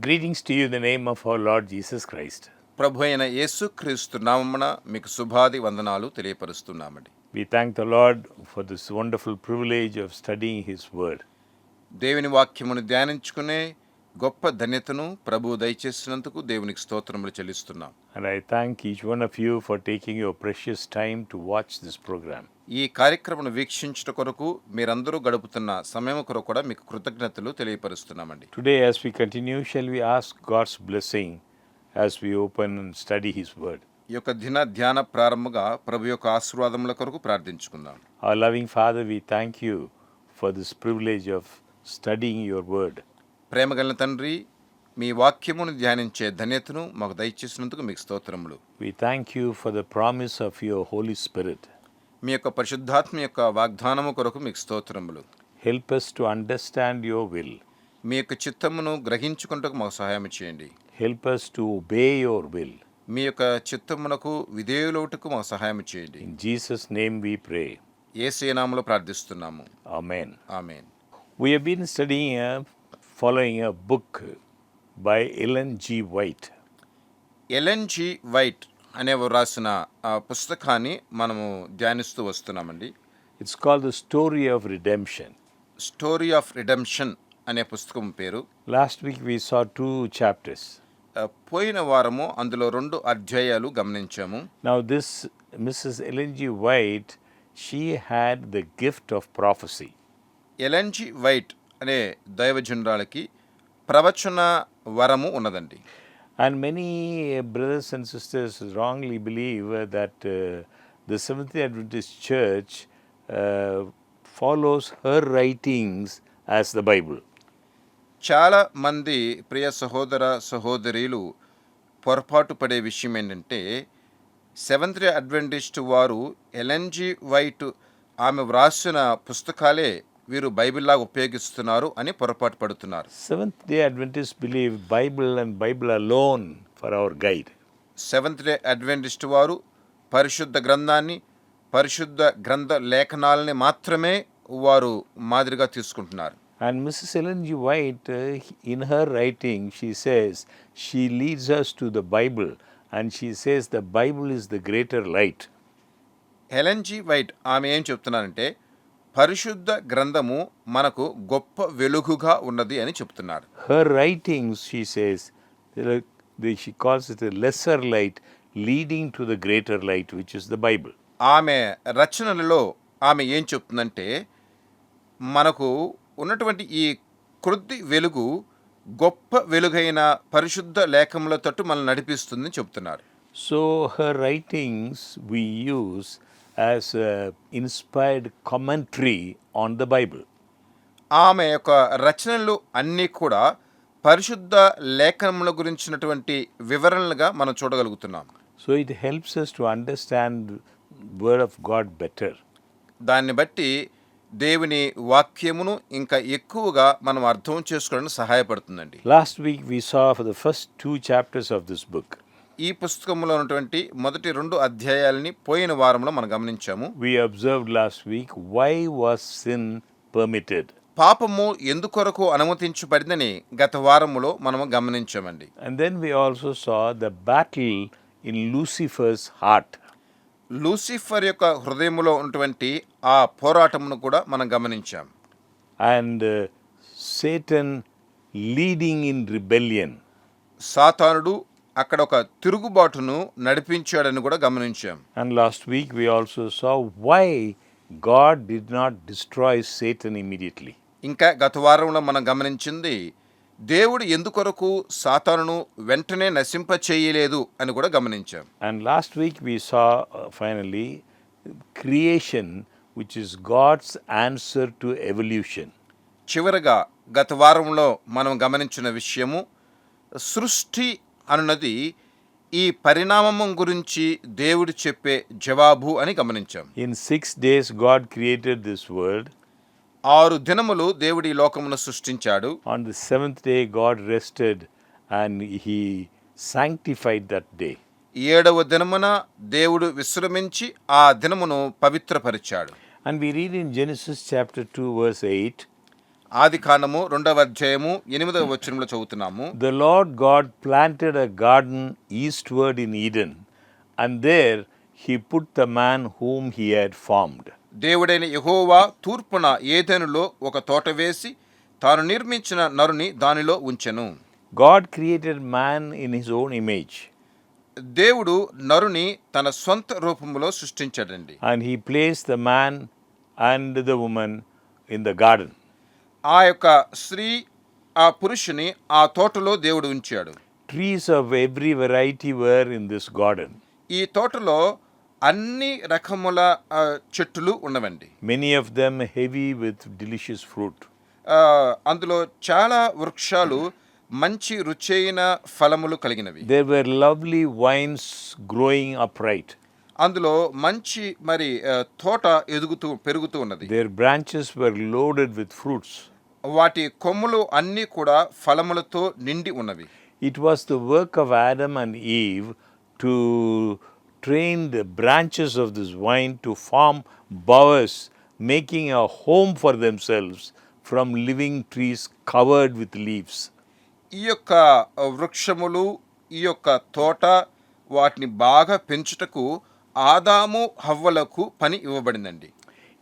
Greetings to you in the name of our Lord Jesus Christ. ప్రభు అయిన యేసుక్రీస్తు నామమున మీకు శుభాది వందనాలు తెలియపరుస్తున్నామండి. We thank the Lord for this wonderful privilege of studying His Word. దేవుని వాక్యమును ధ్యానించుకునే గొప్ప ధన్యతను ప్రభువు దయచేసినందుకు దేవునికి స్తోత్రములు చెల్లిస్తున్నాం. And I thank each one of you for taking your precious time to watch this program. ఈ కార్యక్రమను వీక్షించుట కొరకు మీరందరూ గడుపుతున్న సమయం కొరకు కూడా మీకు కృతజ్ఞతలు తెలియపరుస్తున్నామండి. Today, as we continue, shall we ask God's blessing as we open and study His Word? ఈ యొక్క దిన ధ్యాన ప్రారంభంగా ప్రభు యొక్క ఆశీర్వాదముల కొరకు ప్రార్థించుకుందాం. Our loving Father, we thank you for this privilege of studying your Word. ప్రేమగల తండ్రి, మీ వాక్యమును ధ్యానించే ధన్యతను మాకు దయచేసినందుకు మీకు స్తోత్రములు. We thank you for the promise of your Holy Spirit. మీ యొక్క పరిశుద్ధాత్మ యొక్క వాగ్దానము కొరకు మీకు స్తోత్రములు. Help us to understand your will. మీ యొక్క చిత్తమును గ్రహించుకుంటకు మాకు సహాయం చేయండి. Help us to obey your will. మీ యొక్క చిత్తమునకు విధేయులవుటకు మాకు సహాయం చేయండి. In Jesus' name we pray. యేసు నామములో ప్రార్థిస్తున్నాము. Amen. Amen. We have been studying, following a book by Ellen G. White. Ellen G white అనేవారు రాసిన ఆ పుస్తకాన్ని మనము ధ్యానిస్తూ వస్తున్నామండి. It's called The Story of Redemption. Story of redemption అనే పుస్తకం పేరు. Last week we saw 2 chapters. పోయిన వారము అందులో 2 అధ్యాయాలు గమనించాము. Now this Mrs. Ellen G. White, she had the gift of prophecy. Ellen G white అనే దైవజనురాలకి ప్రవచన వరము ఉన్నదండి. And many brothers and sisters wrongly believe that the Seventh-day Adventist Church follows her writings as the Bible. చాలా మంది ప్రియ సహోదర సహోదరీలు పొరపాటు పడే విషయం ఏంటంటే, సెవెంత్ డే అడ్వెంటిస్ట్ వారు ఎలెన్ జి వైట్ ఆమె వ్రాసిన పుస్తకాలే వీరు బైబిల్లాగా ఉపయోగిస్తున్నారు అని పొరపాటు పడుతున్నారు. Seventh-day Adventists believe Bible and Bible alone for our guide. Seventh day Adventist వారు పరిశుద్ధ గ్రంథాన్ని, పరిశుద్ధ గ్రంథ లేఖనాలని మాత్రమే వారు మాదిరిగా తీసుకుంటున్నారు. And Mrs. Ellen G. White, in her writing, she says, she leads us to the Bible and she says the Bible is the greater light. Ellen G white ఆమె ఏం చెప్తున్నారంటే, పరిశుద్ధ గ్రంథము మనకు గొప్ప వెలుగుగా ఉన్నది అని చెప్తున్నారు. Her writings, she says, she calls it a lesser light leading to the greater light, which is the Bible. ఆమె రచనలలో ఆమె ఏం చెప్తుందంటే, మనకు ఉన్నటువంటి ఈ కొద్ది వెలుగు గొప్ప వెలుగైన పరిశుద్ధ లేఖముల తట్టు మనల్ని నడిపిస్తుందని చెప్తున్నారు. So her writings we use as inspired commentary on the Bible. ఆమె యొక్క రచనలు అన్నీ కూడా పరిశుద్ధ లేఖనముల గురించినటువంటి వివరణలుగా మనం చూడగలుగుతున్నాం. So it helps us to understand word of God better. దాన్ని బట్టి దేవుని వాక్యమును ఇంకా ఎక్కువగా మనం అర్థం చేసుకోవడానికి సహాయపడుతుందండి. Last week we saw for the first 2 chapters of this book. ఈ పుస్తకంలో ఉన్నటువంటి మొదటి 2 అధ్యాయాలని పోయిన వారంలో మనం గమనించాము. We observed last week why was sin permitted. పాపము ఎందుకొరకు అనుమతించబడిందని గత వారములో మనము గమనించామండి. And then we also saw the battle in Lucifer's heart. Lucifer యొక్క హృదయములో ఉన్నటువంటి ఆ పోరాటమును కూడా మనం గమనించాం. And Satan leading in rebellion. సాతానుడు అక్కడ ఒక తిరుగుబాటును నడిపించాడని కూడా గమనించాం. And last week we also saw why God did not destroy Satan immediately. ఇంకా గత వారంలో మనం గమనించింది, దేవుడు ఎందుకొరకు సాతానును వెంటనే నశింప చేయలేదు అని కూడా గమనించాం. And last week we saw finally creation, which is God's answer to evolution. చివరగా గత వారంలో మనం గమనించిన విషయము, సృష్టి అనున్నది ఈ పరిణామం గురించి దేవుడు చెప్పే జవాబు అని గమనించాం. In 6 days God created this world. 6 దినములు దేవుడు ఈ లోకమును సృష్టించాడు. On the 7th day God rested and he sanctified that day. 7వ దినమున దేవుడు విశ్రమించి ఆ దినమును పవిత్రపరిచాడు. And we read in Genesis chapter 2 verse 8. ఆదికాండము 2వ అధ్యాయము 8వ వచనంలో చదువుతున్నాము. The Lord God planted a garden eastward in Eden, and there he put the man whom he had formed. దేవుడైన యెహోవా తూర్పున ఏదెనులో ఒక తోట వేసి తాను నిర్మించిన నరుని దానిలో ఉంచెను. God created man in his own image, దేవుడు నరుని తన సొంత రూపములో సృష్టించాడండి. and he placed the man and the woman in the garden. ఆ యొక్క స్త్రీ ఆ పురుషుని ఆ తోటలో దేవుడు ఉంచాడు. Trees of every variety were in this garden. ఈ తోటలో అన్ని రకముల చెట్టులు ఉన్నవండి. Many of them heavy with delicious fruit. అందులో చాలా వృక్షాలు మంచి రుచైన ఫలములు కలిగినవి. There were lovely vines growing upright. అందులో మంచి తోట పెరుగుతూ ఉన్నది. Their branches were loaded with fruits. వాటి కొమ్మలు అన్నీ కూడా ఫలములతో నిండి ఉన్నవి. It was the work of Adam and Eve to train the branches of this vine to form bowers, making a home for themselves from living trees covered with leaves. ఈ యొక్క వృక్షములు, ఈ యొక్క తోట వాటిని బాగా పెంచుటకు ఆదాము హవ్వలకు పని ఇవ్వబడిందండి.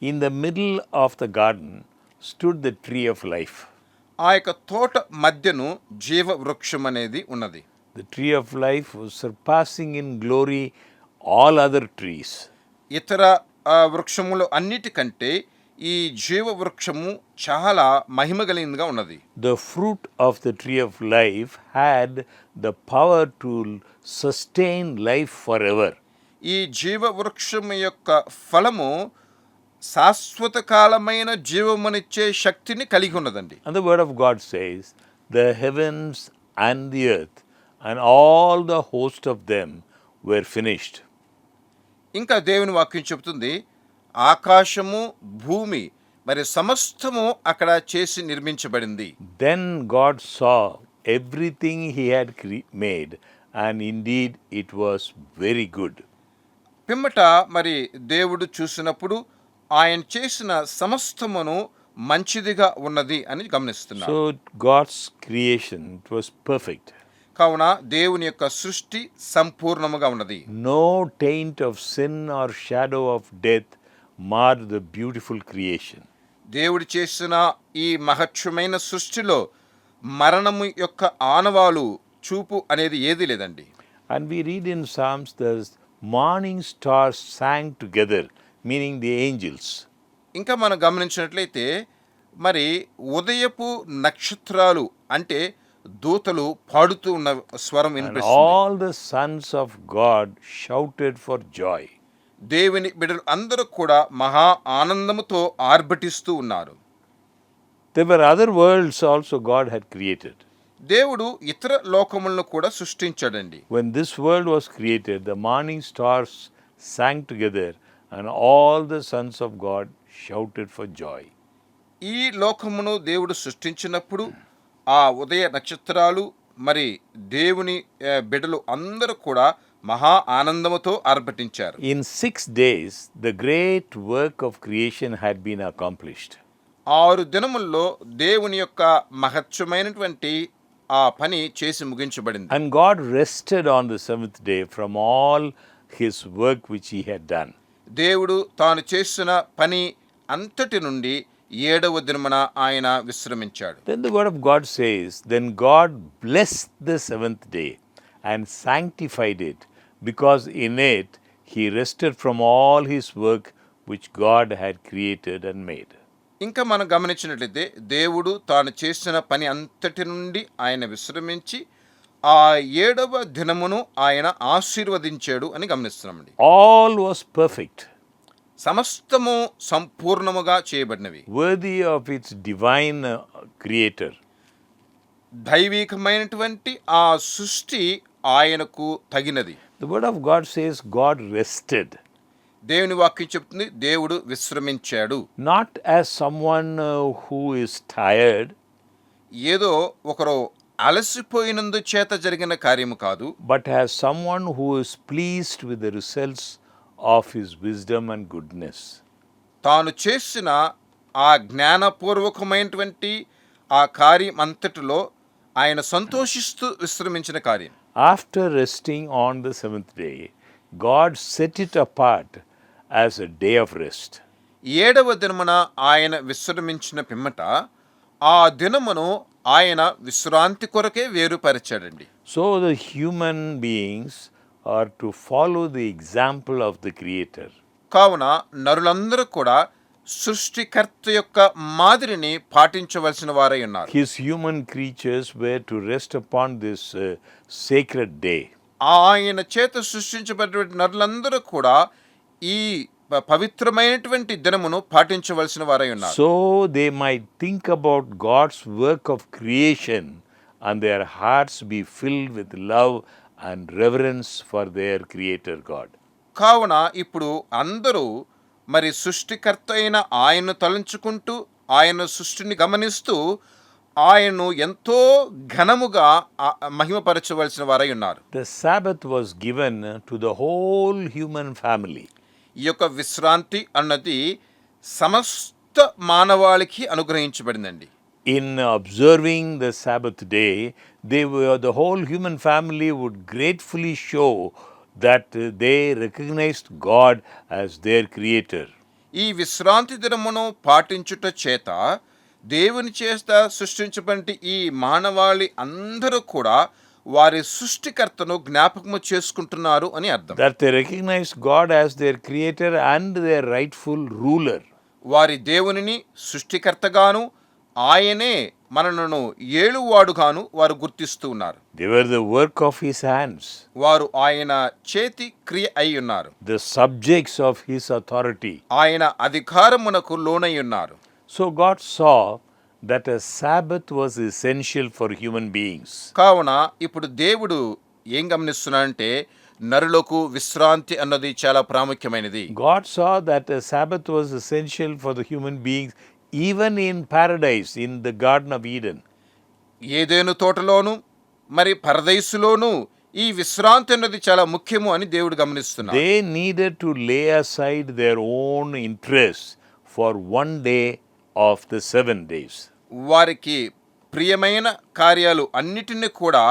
In the middle of the garden stood the tree of life. ఆ యొక్క తోట మధ్యను జీవ వృక్షం అనేది ఉన్నది. The tree of life was surpassing in glory all other trees. ఇతర వృక్షములు అన్నిటికంటే ఈ జీవ వృక్షము చాలా మహిమ కలిగినదిగా ఉన్నది. The fruit of the tree of life had the power to sustain life forever. ఈ జీవ వృక్షము యొక్క ఫలము శాశ్వత కాలమైన జీవమునిచ్చే శక్తిని కలిగి ఉన్నదండి. And the word of God says, the heavens and the earth and all the host of them were finished. ఇంకా దేవుని వాక్యం చెబుతుంది, ఆకాశము భూమి సమస్తము అక్కడ చేసి నిర్మించబడింది. Then God saw everything he had made, and indeed it was very good. పిమ్మట దేవుడు చూసినప్పుడు ఆయన చేసిన సమస్తమును మంచిదిగా ఉన్నది అని గమనిస్తున్నాడు. So God's creation, it was perfect. కావున దేవుని యొక్క సృష్టి సంపూర్ణముగా ఉన్నది. No taint of sin or shadow of death marred the beautiful creation. దేవుడు చేసిన ఈ మహత్యమైన సృష్టిలో మరణము యొక్క ఆనవాలు చూపు అనేది ఏది లేదండి. And we read in Psalms, the morning stars sang together, meaning the angels. ఇంకా మనం గమనించినట్లయితే ఉదయపు నక్షత్రాలు అంటే దూతలు పాడుతూ ఉన్న స్వరం And వినిపిస్తుంది. all the sons of God shouted for joy. దేవుని బిడ్డలు అందరూ కూడా మహా ఆనందముతో ఆర్భటిస్తూ ఉన్నారు. There were other worlds also God had created. దేవుడు ఇతర లోకములను కూడా సృష్టించాడండి. When this world was created, the morning stars sang together, and all the sons of God shouted for joy. ఈ లోకమును దేవుడు సృష్టించినప్పుడు ఆ ఉదయ నక్షత్రాలు దేవుని బిడ్డలు అందరూ కూడా మహా ఆనందముతో ఆర్భటించారు. In 6 days, the great work of creation had been accomplished. 6 దినముల్లో దేవుని యొక్క మహత్యమైనటువంటి ఆ పని చేసి ముగించబడింది. And God rested on the 7th day from all his work which he had done. దేవుడు తాను చేసిన పని అంతటి నుండి 7వ దినమున ఆయన విశ్రమించాడు. Then the word of God says, then God blessed the 7th day and sanctified it, because in it he rested from all his work which God had created and made. ఇంకా మనం గమనించినట్లయితే దేవుడు తాను చేసిన పని అంతటి నుండి ఆయన విశ్రమించి ఆ 7వ దినమును ఆయన ఆశీర్వదించాడు అని గమనిస్తున్నామండి. All was perfect, సమస్తము సంపూర్ణముగా చేయబడినవి, worthy of its divine creator. దైవికమైనటువంటి ఆ సృష్టి ఆయనకు తగినది. The word of God says God rested. దేవుని వాక్యం చెప్తుంది దేవుడు విశ్రమించాడు. Not as someone who is tired, ఏదో ఒకరు అలసిపోయినందు చేత జరిగిన కార్యము కాదు, but as someone who is pleased with the results of his wisdom and goodness. తాను చేసిన ఆ జ్ఞానపూర్వకమైనటువంటి ఆ కార్యం అంతటిలో ఆయన సంతోషిస్తూ విశ్రమించిన కార్యం. After resting on the seventh day, God set it apart as a day of rest. 7వ దినమున ఆయన విశ్రమించిన పిమ్మట ఆ దినమును ఆయన విశ్రాంతి కొరకే వేరుపరిచాడండి. So the human beings are to follow the example of the Creator. కావున నరులందరూ కూడా సృష్టికర్త యొక్క మాదిరిని పాటించవలసిన వారై ఉన్నారు. His human creatures were to rest upon this sacred day. ఆయన చేత సృష్టించబడినటువంటి నరులందరూ కూడా ఈ పవిత్రమైనటువంటి దినమును పాటించవలసిన వారై ఉన్నారు. So they might think about God's work of creation and their hearts be filled with love and reverence for their Creator God. కావున ఇప్పుడు అందరూ మరి సృష్టికర్త అయిన ఆయన్ను తలంచుకుంటూ ఆయన సృష్టిని గమనిస్తూ ఆయన్ను ఎంతో ఘనముగా మహిమపరచవలసిన వారై ఉన్నారు. The Sabbath was given to the whole human family. ఈ యొక్క విశ్రాంతి అన్నది సమస్త మానవాళికి అనుగ్రహించబడిందండి. In observing the Sabbath day, the whole human family would gratefully show that they recognized God as their Creator. ఈ విశ్రాంతి దినమును పాటించుట చేత దేవుని చేత సృష్టించబడి ఈ మానవాళి అందరూ కూడా వారి సృష్టికర్తను జ్ఞాపకము చేసుకుంటున్నారు అని అర్థం. That they recognize God as their Creator and their rightful ruler. వారి దేవునిని సృష్టికర్తగాను ఆయనే మనలను ఏలువాడుగాను వారు గుర్తిస్తూ ఉన్నారు. They were the work of His hands. వారు ఆయన చేతి క్రియ అయి ఉన్నారు. The subjects of His authority. ఆయన అధికారమునకు లోనై ఉన్నారు. So God saw that a Sabbath was essential for human beings. కావున ఇప్పుడు దేవుడు ఏం గమనిస్తున్నాడంటే నరులకు విశ్రాంతి అన్నది చాలా ప్రాముఖ్యమైనది. God saw that a Sabbath was essential for the human beings even in paradise, in the Garden of Eden. Eden తోటలోను మరి పరదైసులోను ఈ విశ్రాంతి అన్నది చాలా ముఖ్యము అని దేవుడు గమనిస్తున్నాడు. They needed to lay aside their own interests for one day of the 7 days. వారికి ప్రియమైన కార్యాలు అన్నిటిని కూడా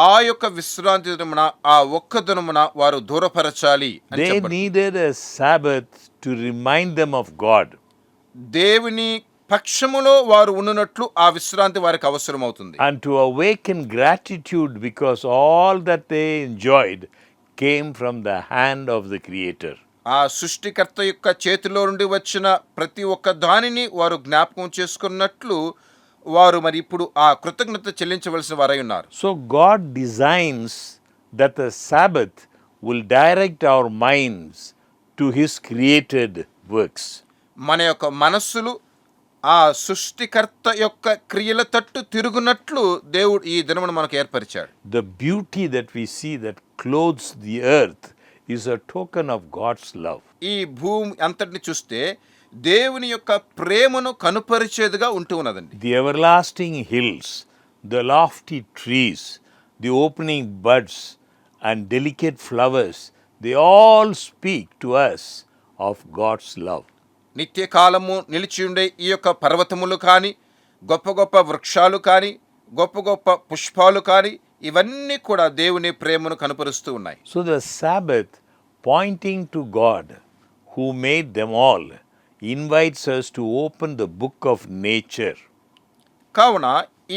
ఆ యొక్క విశ్రాంతి దినమున ఆ ఒక్క దినమున వారు దూరపరచాలి అని They చెప్పాడు. needed a Sabbath to remind them of God. దేవుని పక్షములో వారు ఉన్నట్లు ఆ విశ్రాంతి వారికి అవసరమవుతుంది. And to awaken gratitude because all that they enjoyed came from the hand of the Creator. ఆ సృష్టికర్త యొక్క చేతిలో నుండి వచ్చిన ప్రతి ఒక్క దానిని వారు జ్ఞాపకం చేసుకున్నట్లు వారు మరి ఇప్పుడు ఆ కృతజ్ఞత చెల్లించవలసిన వారై ఉన్నారు. So God designs that the Sabbath will direct our minds to His created works. మన యొక్క మనస్సులు ఆ సృష్టికర్త యొక్క క్రియల తట్టు తిరుగునట్లు దేవుడు ఈ దినమును మనకు ఏర్పరిచాడు. The beauty that we see that clothes the earth is a token of God's love. ఈ భూమి అంతటిని చూస్తే దేవుని యొక్క ప్రేమను కనుపరిచేదిగా ఉంటూ ఉన్నదండి. The everlasting hills, the lofty trees, the opening buds and delicate flowers, they all speak to us of God's love. నిత్యకాలము నిలిచి ఉండే ఈ యొక్క పర్వతములు కానీ గొప్ప గొప్ప వృక్షాలు కానీ గొప్ప గొప్ప పుష్పాలు కానీ ఇవన్నీ కూడా దేవుని ప్రేమను కనపరుస్తూ ఉన్నాయి. So the Sabbath, pointing to God who made them all, invites us to open the book of nature. కావున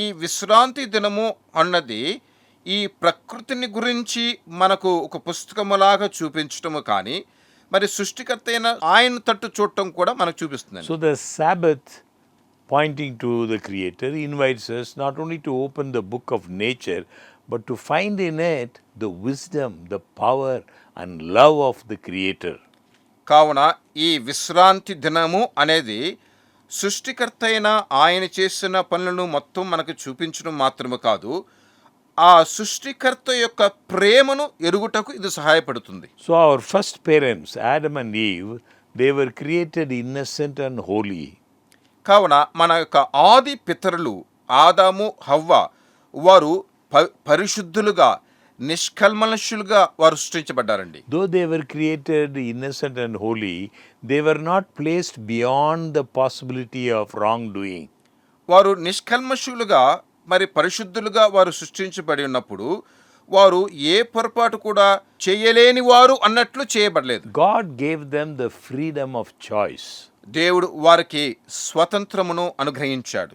ఈ విశ్రాంతి దినము అన్నది ఈ ప్రకృతిని గురించి మనకు ఒక పుస్తకములాగా చూపించటము కానీ మరి సృష్టికర్త అయిన ఆయన తట్టు చూడటం కూడా మనకు చూపిస్తుంది. So the Sabbath, pointing to the Creator, invites us not only to open the book of nature, but to find in it the wisdom, the power and love of the Creator. కావున ఈ విశ్రాంతి దినము అనేది సృష్టికర్త అయిన ఆయన చేసిన పనులను మొత్తం మనకు చూపించడం మాత్రమే కాదు, ఆ సృష్టికర్త యొక్క ప్రేమను ఎరుగుటకు ఇది సహాయపడుతుంది. So our first parents, Adam and Eve, they were created innocent and holy. కావున మన యొక్క ఆది పితరులు ఆదాము హవ్వ వారు పరిశుద్ధులుగా నిష్కల్మషులుగా వారు సృష్టించబడ్డారండి. Though they were created innocent and holy, they were not placed beyond the possibility of wrongdoing. వారు నిష్కల్మషులుగా మరి పరిశుద్ధులుగా వారు సృష్టించబడి ఉన్నప్పుడు వారు ఏ పొరపాటు కూడా చేయలేని వారు అన్నట్లు చేయబడలేదు. God gave them the freedom of choice. దేవుడు వారికి స్వతంత్రమును అనుగ్రహించాడు.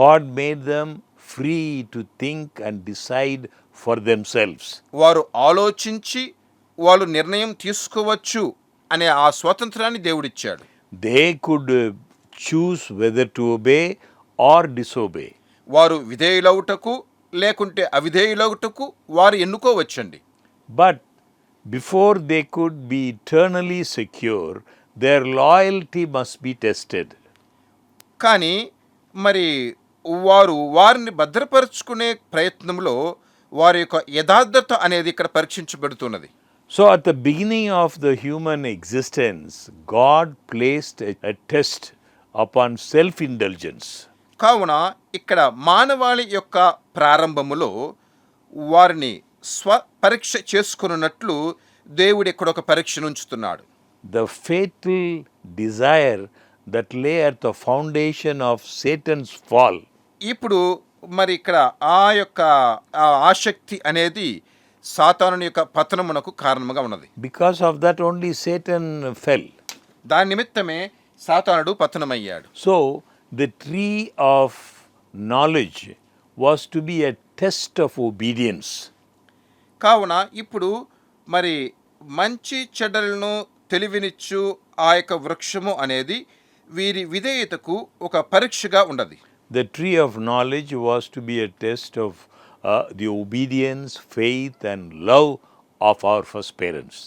God made them free to think and decide for themselves. వారు ఆలోచించి వాళ్ళు నిర్ణయం తీసుకోవచ్చు అనే ఆ స్వాతంత్రాన్ని దేవుడిచ్చాడు. They could choose whether to obey or disobey. వారు విధేయులవుటకు లేకుంటే అవిధేయులవుటకు వారు ఎన్నుకోవచ్చండి. But before they could be eternally secure, their loyalty must be tested. కానీ మరి వారు వారిని భద్రపరుచుకునే ప్రయత్నంలో వారి యొక్క యథార్థత అనేది ఇక్కడ పరీక్షించబడుతున్నది. So at the beginning of the human existence, God placed a test upon self-indulgence. కావున ఇక్కడ మానవాళి యొక్క ప్రారంభములో వారిని పరీక్ష చేసుకున్నట్లు దేవుడు ఇక్కడ ఒక పరీక్షను ఉంచుతున్నాడు. The fatal desire that lay at the foundation of Satan's fall. ఇప్పుడు మరి ఇక్కడ ఆ యొక్క ఆసక్తి అనేది సాతాను యొక్క పతనమునకు కారణముగా ఉన్నది. Because of that only Satan fell. దాని నిమిత్తమే సాతానుడు పతనమయ్యాడు. So the tree of knowledge was to be a test of obedience. కావున ఇప్పుడు మరి మంచి చెడ్డలను తెలివినిచ్చు ఆ యొక్క వృక్షము అనేది వీరి విధేయతకు ఒక పరీక్షగా ఉన్నది. The tree of knowledge was to be a test of the obedience, faith and love of our first parents.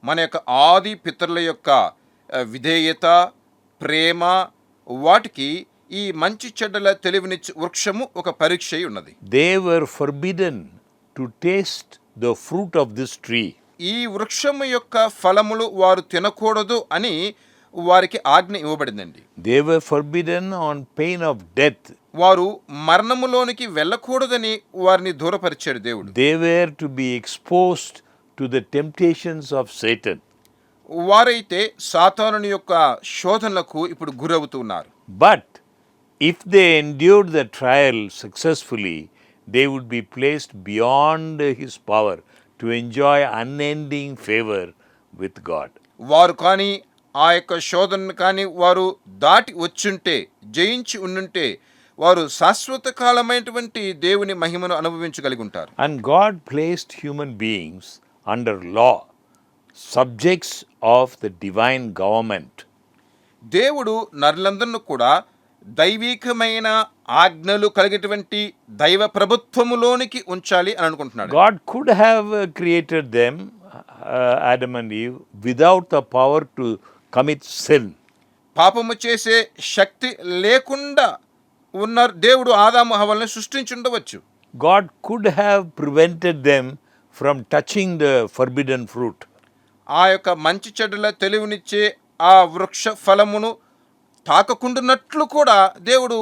మన యొక్క ఆది పితరుల యొక్క విధేయత, ప్రేమ వాటికి ఈ మంచి చెడ్డల తెలివినిచ్చు వృక్షము ఒక పరీక్ష అయి ఉన్నది. They were forbidden to taste the fruit of this tree. ఈ వృక్షము యొక్క ఫలములు వారు తినకూడదు అని వారికి ఆజ్ఞ ఇవ్వబడిందండి. They were forbidden on pain of death. వారు మరణములోనికి వెళ్ళకూడదని వారిని దూరపరిచాడు దేవుడు. They were to be exposed to the temptations of Satan. వారైతే సాతానుని యొక్క శోధనలకు ఇప్పుడు గురవుతున్నారు. But if they endured the trial successfully, they would be placed beyond his power to enjoy unending favor with God. వారు కానీ ఆ యొక్క శోధనను కానీ వారు దాటి వచ్చుంటే, జయించి ఉండుంటే వారు శాశ్వత కాలమైనటువంటి దేవుని మహిమను అనుభవించగలిగి ఉంటారు. And God placed human beings under law, subjects of the divine government. దేవుడు నరులందరినీ కూడా దైవికమైన ఆజ్ఞలు కలిగేటువంటి దైవ ప్రభుత్వములోనికి ఉంచాలి అని అనుకుంటున్నాడు. God could have created them, Adam and Eve, without the power to commit sin. పాపము చేసే శక్తి లేకుండా ఉన్న దేవుడు ఆదాము హవ్వలను సృష్టించుండవచ్చు. God could have prevented them from touching the forbidden fruit. ఆ యొక్క మంచి చెడ్డల తెలివినిచ్చే ఆ వృక్ష ఫలమును తాకకుండునట్లు కూడా దేవుడు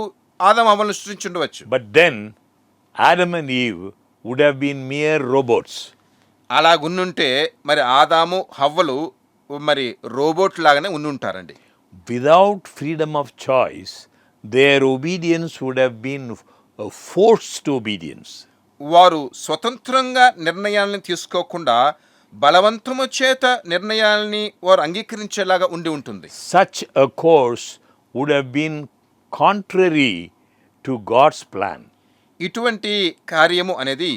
ఆదాము హవ్వలను సృష్టించుండవచ్చు. But then Adam and Eve would have been mere robots. అలాగున్నుంటే మరి ఆదాము హవ్వలు మరి రోబోట్ లాగానే ఉండుంటారండి. Without freedom of choice, their obedience would have been forced obedience. వారు స్వతంత్రంగా నిర్ణయాలను తీసుకోకుండా బలవంతము చేత నిర్ణయాలని వారు అంగీకరించేలాగా ఉండి ఉంటుంది. Such a course would have been contrary to God's plan. ఇటువంటి కార్యము అనేది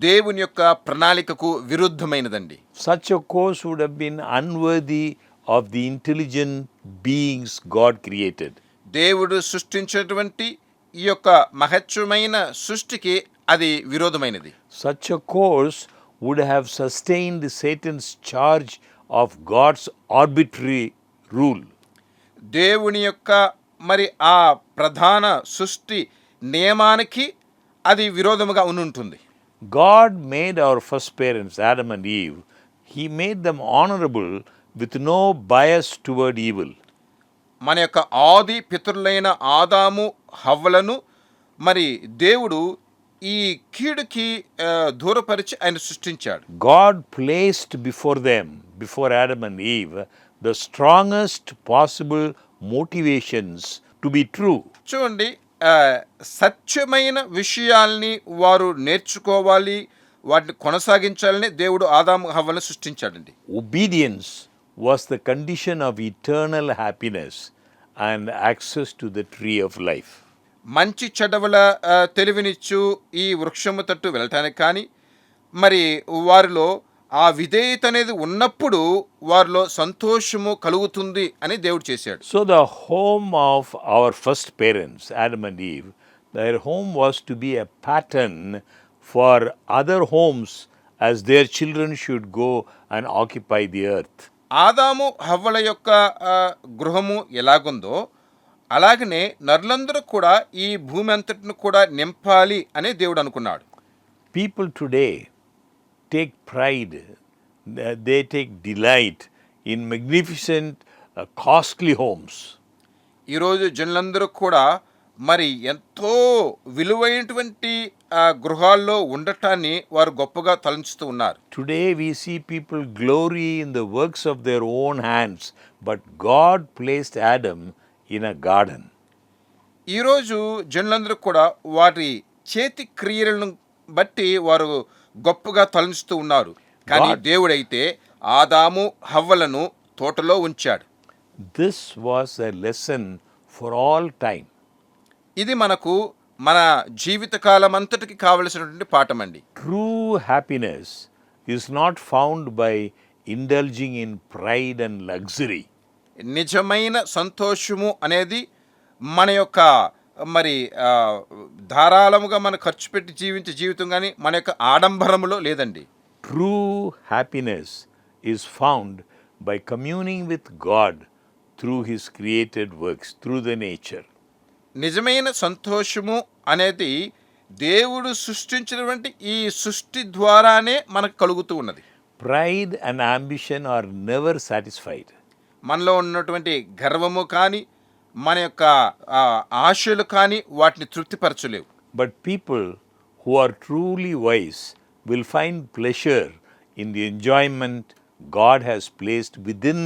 దేవుని యొక్క ప్రణాళికకు విరుద్ధమైనదండి. Such a course would have been unworthy of the intelligent beings God created. దేవుడు సృష్టించినటువంటి ఈ యొక్క మహత్వమైన సృష్టికి అది విరోధమైనది. Such a course would have sustained Satan's charge of God's arbitrary rule. దేవుని యొక్క మరి ఆ ప్రధాన సృష్టి నియమానికి అది విరోధముగా ఉంటుంది. God made our first parents, Adam and Eve, He made them honorable with no bias toward evil. మన యొక్క ఆది పితరులైన ఆదాము హవ్వలను మరి దేవుడు ఈ కీడుకి దూరపరిచి ఆయన సృష్టించాడు. God placed before them, before Adam and Eve, the strongest possible motivations to be true. చూడండి, సత్యమైన విషయాల్ని వారు నేర్చుకోవాలి, వాటిని కొనసాగించాలని దేవుడు ఆదాము హవ్వలను సృష్టించాడండి. Obedience was the condition of eternal happiness and access to the tree of life. మంచి చెడవల తెలివినిచ్చు ఈ వృక్షము తట్టు వెళ్ళటానికి కానీ, మరి వారిలో ఆ విధేయత అనేది ఉన్నప్పుడు వారిలో సంతోషము కలుగుతుంది అని దేవుడు చేశాడు. So the home of our first parents, Adam and Eve, their home was to be a pattern for other homes as their children should go and occupy the earth. ఆదాము హవ్వల యొక్క గృహము ఎలాగుందో అలాగనే నరులందరూ కూడా ఈ భూమి అంతటిని కూడా నింపాలి అనే దేవుడు అనుకున్నాడు. People today take pride, they take delight in magnificent, costly homes. ఈరోజు జనులందరూ కూడా మరి ఎంతో విలువైనటువంటి గృహాల్లో ఉండటాన్ని వారు గొప్పగా తలంచుతూ ఉన్నారు. Today we see people glory in the works of their own hands, but God placed Adam in a garden. ఈరోజు జనులందరూ కూడా వారి చేతి క్రియలను బట్టి వారు గొప్పగా తలంచుతూ ఉన్నారు. కానీ దేవుడైతే ఆదాము హవ్వలను తోటలో ఉంచాడు. This was a lesson for all time. ఇది మనకు మన జీవితకాలం అంతటికి కావలసినటువంటి పాఠం అండి. True happiness is not found by indulging in pride and luxury. నిజమైన సంతోషము అనేది మన యొక్క మరి ధారాళముగా మనం ఖర్చు పెట్టి జీవించే జీవితం కానీ మన యొక్క ఆడంబరములో లేదండి. True happiness is found by communing with God through His created works, through the nature. నిజమైన సంతోషము అనేది దేవుడు సృష్టించినటువంటి ఈ సృష్టి ద్వారానే మనకు కలుగుతూ ఉన్నది. Pride and ambition are never satisfied. మనలో ఉన్నటువంటి గర్వము కానీ మన యొక్క ఆశలు కానీ వాటిని తృప్తిపరచలేవు. But people who are truly wise will find pleasure in the enjoyment God has placed within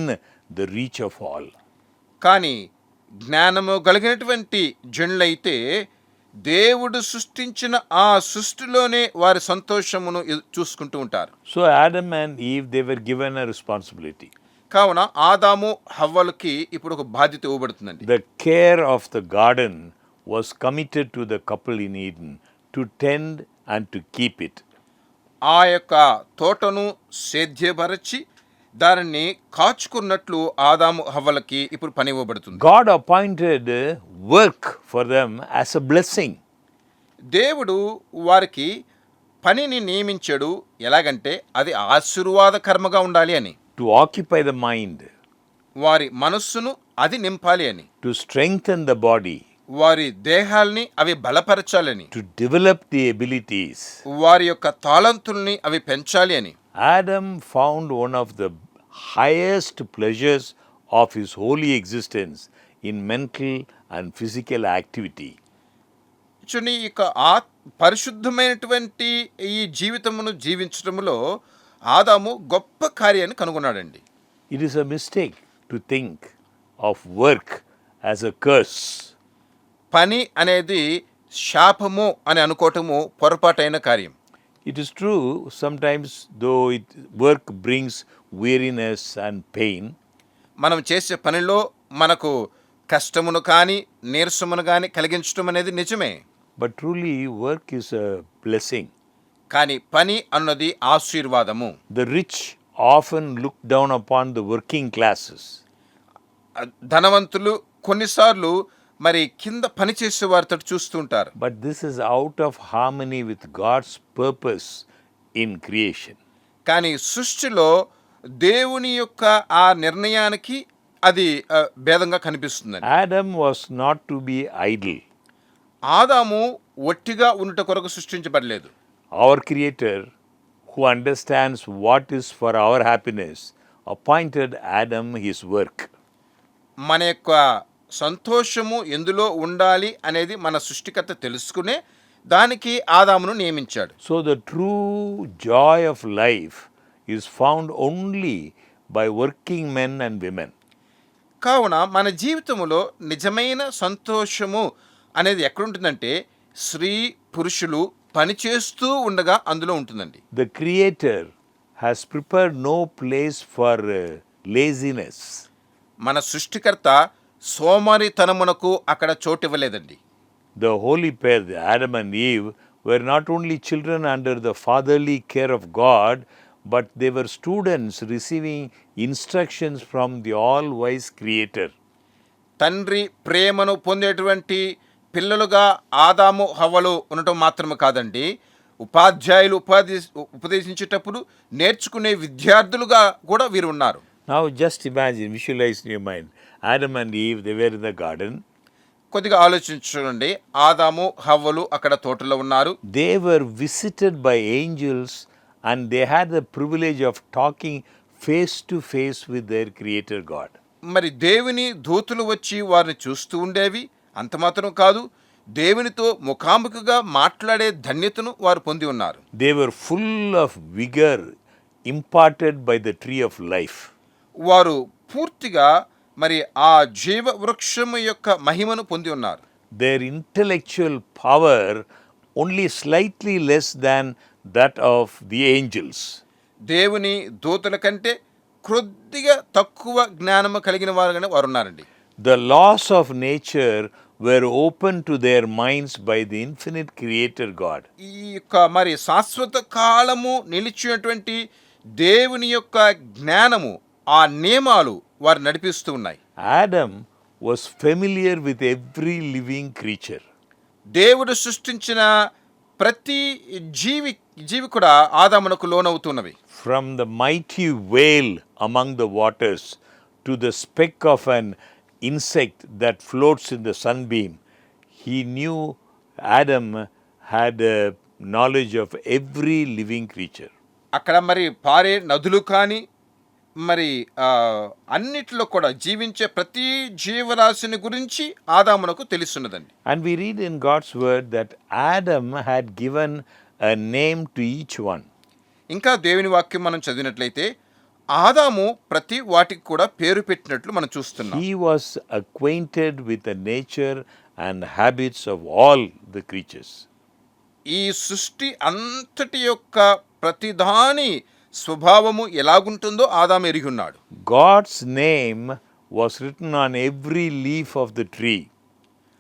the reach of all. కానీ జ్ఞానము కలిగినటువంటి జనులైతే దేవుడు సృష్టించిన ఆ సృష్టిలోనే వారి సంతోషమును చూసుకుంటూ ఉంటారు. So Adam and Eve, they were given a responsibility. కావున ఆదాము హవ్వలకి ఇప్పుడు ఒక బాధ్యత ఇవ్వబడుతుందండి. The care of the garden was committed to the couple in Eden to tend and to keep it. ఆ యొక్క తోటను సేద్యపరచి దానిని కాచుకున్నట్లు ఆదాము హవ్వలకి ఇప్పుడు పని ఇవ్వబడుతుంది. God appointed work for them as a blessing. దేవుడు వారికి పనిని నియమించాడు. ఎలాగంటే అది ఆశీర్వాదకరముగా ఉండాలి అని. To occupy the mind, వారి మనస్సును అది నింపాలి అని. to strengthen the body, వారి దేహాల్ని అవి బలపరచాలని. to develop the abilities. వారి యొక్క తాళంతుల్ని అవి పెంచాలి అని. Adam found one of the highest pleasures of his holy existence in mental and physical activity. చూడండి, ఇక పరిశుద్ధమైనటువంటి ఈ జీవితమును జీవించడంలో ఆదాము గొప్ప కార్యాన్ని కనుగొన్నాడండి. It is a mistake to think of work as a curse. పని అనేది శాపము అని అనుకోవటము పొరపాటైన కార్యం. It is true, sometimes though work brings weariness and pain, మనం చేసే పనిలో మనకు కష్టమును కానీ నీరసమును కానీ కలిగించడం అనేది నిజమే. but truly work is a blessing. కానీ పని అన్నది ఆశీర్వాదము. The rich often look down upon the working classes. ధనవంతులు కొన్నిసార్లు మరి కింద పని చేసే వారితో చూస్తూ ఉంటారు. But this is out of harmony with God's purpose in creation. కానీ సృష్టిలో దేవుని యొక్క ఆ నిర్ణయానికి అది భేదంగా కనిపిస్తుందండి. Adam was not to be idle. ఆదాము ఒట్టిగా ఉండుట కొరకు సృష్టించబడలేదు. Our Creator, who understands what is for our happiness, appointed Adam his work. మన యొక్క సంతోషము ఎందులో ఉండాలి అనేది మన సృష్టికర్త తెలుసుకునే దానికి ఆదామును నియమించాడు. So the true joy of life is found only by working men and women. కావున మన జీవితంలో నిజమైన సంతోషము అనేది ఎక్కడుంటుందంటే స్త్రీ పురుషులు పనిచేస్తూ ఉండగా అందులో ఉంటుందండి. The Creator has prepared no place for laziness. మన సృష్టికర్త సోమరితనమునకు అక్కడ చోటు ఇవ్వలేదండి. The holy pair, the Adam and Eve, were not only children under the fatherly care of God, but they were students receiving instructions from the all-wise Creator. తండ్రి ప్రేమను పొందేటువంటి పిల్లలుగా ఆదాము హవ్వలు ఉండటం మాత్రమే కాదండి, ఉపాధ్యాయులు ఉపదేశించేటప్పుడు నేర్చుకునే విద్యార్థులుగా కూడా వీరు ఉన్నారు. Now just imagine, visualize in your mind, Adam and Eve, they were in the garden. కొద్దిగా ఆలోచించండి, ఆదాము హవ్వలు అక్కడ తోటలో ఉన్నారు. They were visited by angels and they had the privilege of talking face to face with their Creator God. మరి దేవుని దూతలు వచ్చి వారిని చూస్తూ ఉండేవి. అంత మాత్రం కాదు, దేవునితో ముఖాముఖిగా మాట్లాడే ధన్యతను వారు పొంది ఉన్నారు. They were full of vigor imparted by the tree of life. వారు పూర్తిగా మరి ఆ జీవ వృక్షము యొక్క మహిమను పొంది ఉన్నారు. Their intellectual power only slightly less than that of the angels. దేవుని దూతల కంటే కొద్దిగా తక్కువ జ్ఞానము కలిగిన వారుగానే వారు ఉన్నారండి. The laws of nature were open to their minds by the infinite Creator God. ఈ యొక్క మరి శాశ్వత కాలము నిలిచినటువంటి దేవుని యొక్క జ్ఞానము, ఆ నియమాలు వారు నడిపిస్తూ ఉన్నాయి. Adam was familiar with every living creature. దేవుడు సృష్టించిన ప్రతి జీవి కూడా ఆదామునకు లోనవుతున్నవి. From the mighty whale among the waters to the speck of an insect that floats in the sunbeam, he knew Adam had a knowledge of every living creature. అక్కడ మరి పారే నదులు కానీ మరి అన్నిట్లో కూడా జీవించే ప్రతి జీవరాశిని గురించి ఆదామునకు తెలుస్తున్నదండి. And we read in God's word that Adam had given a name to each one. ఇంకా దేవుని వాక్యం మనం చదివినట్లయితే ఆదాము ప్రతి వాటికి కూడా పేరు పెట్టినట్లు మనం చూస్తున్నాం. He was acquainted with the nature and habits of all the creatures. ఈ సృష్టి అంతటి యొక్క ప్రతిదాని స్వభావము ఎలాగుంటుందో ఆదాము ఎరిగి ఉన్నాడు. God's name was written on every leaf of the tree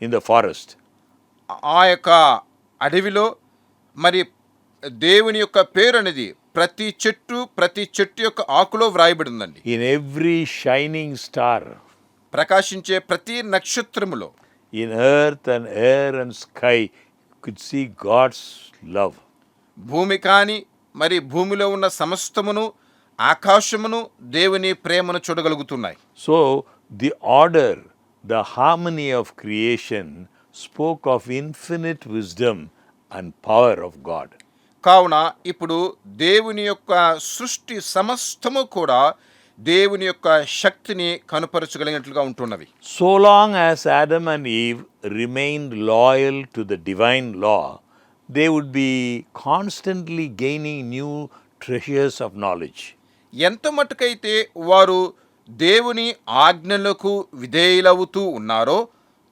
in the forest. ఆ యొక్క అడవిలో మరి దేవుని యొక్క పేరు అనేది ప్రతి చెట్టు యొక్క ఆకులో వ్రాయబడి ఉందండి. In every shining star, ప్రకాశించే ప్రతి నక్షత్రములో, in earth and air and sky, you could see God's love. భూమి కాని మరి భూమిలో ఉన్న సమస్తమును, ఆకాశమును దేవుని ప్రేమను చూడగలుగుతున్నాయి. So the order, the harmony of creation spoke of infinite wisdom and power of God. కావున ఇప్పుడు దేవుని యొక్క సృష్టి సమస్తము కూడా దేవుని యొక్క శక్తిని కనుపరచగలిగినట్లుగా ఉంటున్నవి. So long as Adam and Eve remained loyal to the divine law, they would be constantly gaining new treasures of knowledge. ఎంత మటుకైతే వారు దేవుని ఆజ్ఞలకు విధేయులవుతూ ఉన్నారో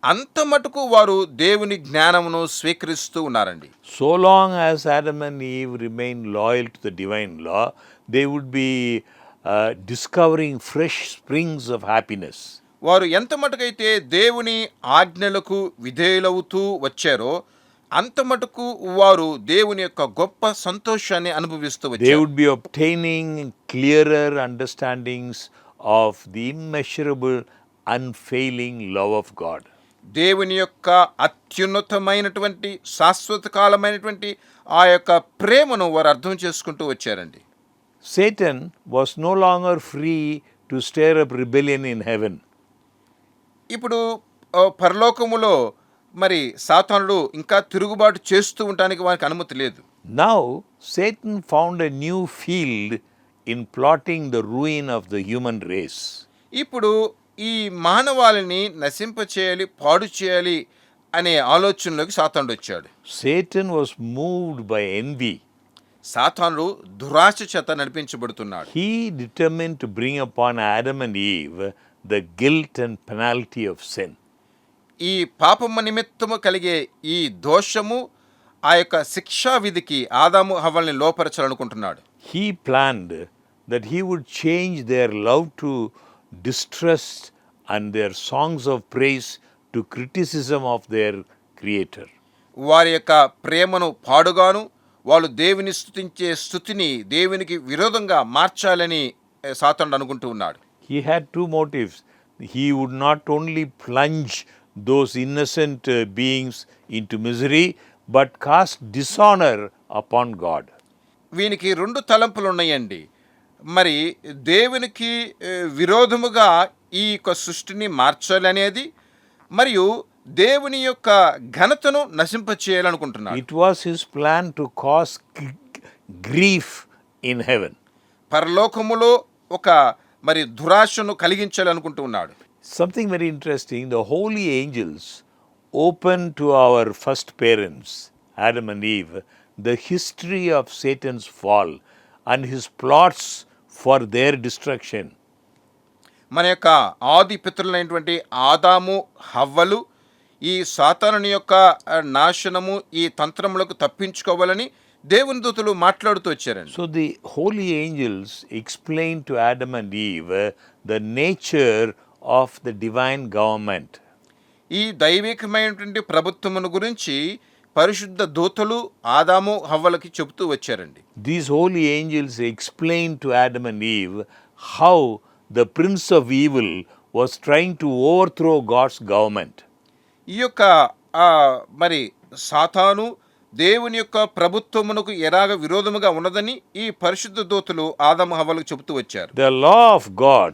అంత మటుకు వారు దేవుని జ్ఞానమును స్వీకరిస్తూ ఉన్నారండి. So long as Adam and Eve remained loyal to the divine law, they would be discovering fresh springs of happiness. వారు ఎంత మటుకైతే దేవుని ఆజ్ఞలకు విధేయులవుతూ వచ్చారో అంత మటుకు వారు దేవుని యొక్క గొప్ప సంతోషాన్ని అనుభవిస్తూ They వచ్చారు. would be obtaining clearer understandings of the immeasurable, unfailing love of God. దేవుని యొక్క అత్యున్నతమైనటువంటి శాశ్వత కాలమైనటువంటి ఆ యొక్క ప్రేమను వారు అర్థం చేసుకుంటూ వచ్చారండి. Satan was no longer free to stir up rebellion in heaven. ఇప్పుడు పరలోకములో మరి సాతానుడు ఇంకా తిరుగుబాటు చేస్తూ ఉండడానికి వారికి అనుమతి లేదు. Now Satan found a new field in plotting the ruin of the human race. ఇప్పుడు ఈ మానవాళిని నశింపచేయాలి, పాడు చేయాలి అనే ఆలోచనలోకి సాతానుడు వచ్చాడు. Satan was moved by envy. సాతానుడు దురాశ చేత నడిపించబడుతున్నాడు. He determined to bring upon Adam and Eve the guilt and penalty of sin. ఈ పాపము నిమిత్తము కలిగే ఈ దోషము ఆ యొక్క శిక్షా విధికి ఆదాము హవ్వల్ని లోపరచాలనుకుంటున్నాడు. He planned that he would change their love to distrust and their songs of praise to criticism of their creator. వారి యొక్క ప్రేమను పాడుగాను వాళ్ళు దేవుని స్తుతించే స్తుతిని దేవునికి విరోధంగా మార్చాలని సాతానుడు అనుకుంటూ ఉన్నాడు. He had two motives. He would not only plunge those innocent beings into misery, but cast dishonor upon God. వీనికి రెండు తలంపులు ఉన్నాయండి. మరి దేవునికి విరోధముగా ఈ యొక్క సృష్టిని మార్చాలనేది, మరియు దేవుని యొక్క ఘనతను నశింపచేయాలనుకుంటున్నాడు. It was his plan to cause grief in heaven. పరలోకములో ఒక మరి దురాశను కలిగించాలనుకుంటూ ఉన్నాడు. Something very interesting, the holy angels opened to our first parents, Adam and Eve, the history of Satan's fall and his plots for their destruction. మన యొక్క ఆది పితరులైనటువంటి ఆదాము హవ్వలు ఈ సాతానుని యొక్క నాశనము, ఈ తంత్రములకు తప్పించుకోవాలని దేవుని దూతలు మాట్లాడుతూ వచ్చారండి. So the holy angels explained to Adam and Eve the nature of the divine government. ఈ దైవికమైనటువంటి ప్రభుత్వమును గురించి పరిశుద్ధ దూతలు ఆదాము హవ్వలకి చెబుతూ వచ్చారండి. These holy angels explained to Adam and Eve how the prince of evil was trying to overthrow God's government. ఈ యొక్క మరి సాతాను దేవుని యొక్క ప్రభుత్వమునకు ఎలాగ విరోధముగా ఉన్నదని ఈ పరిశుద్ధ దూతలు ఆదాము హవ్వలకు చెబుతూ వచ్చారు. The law of God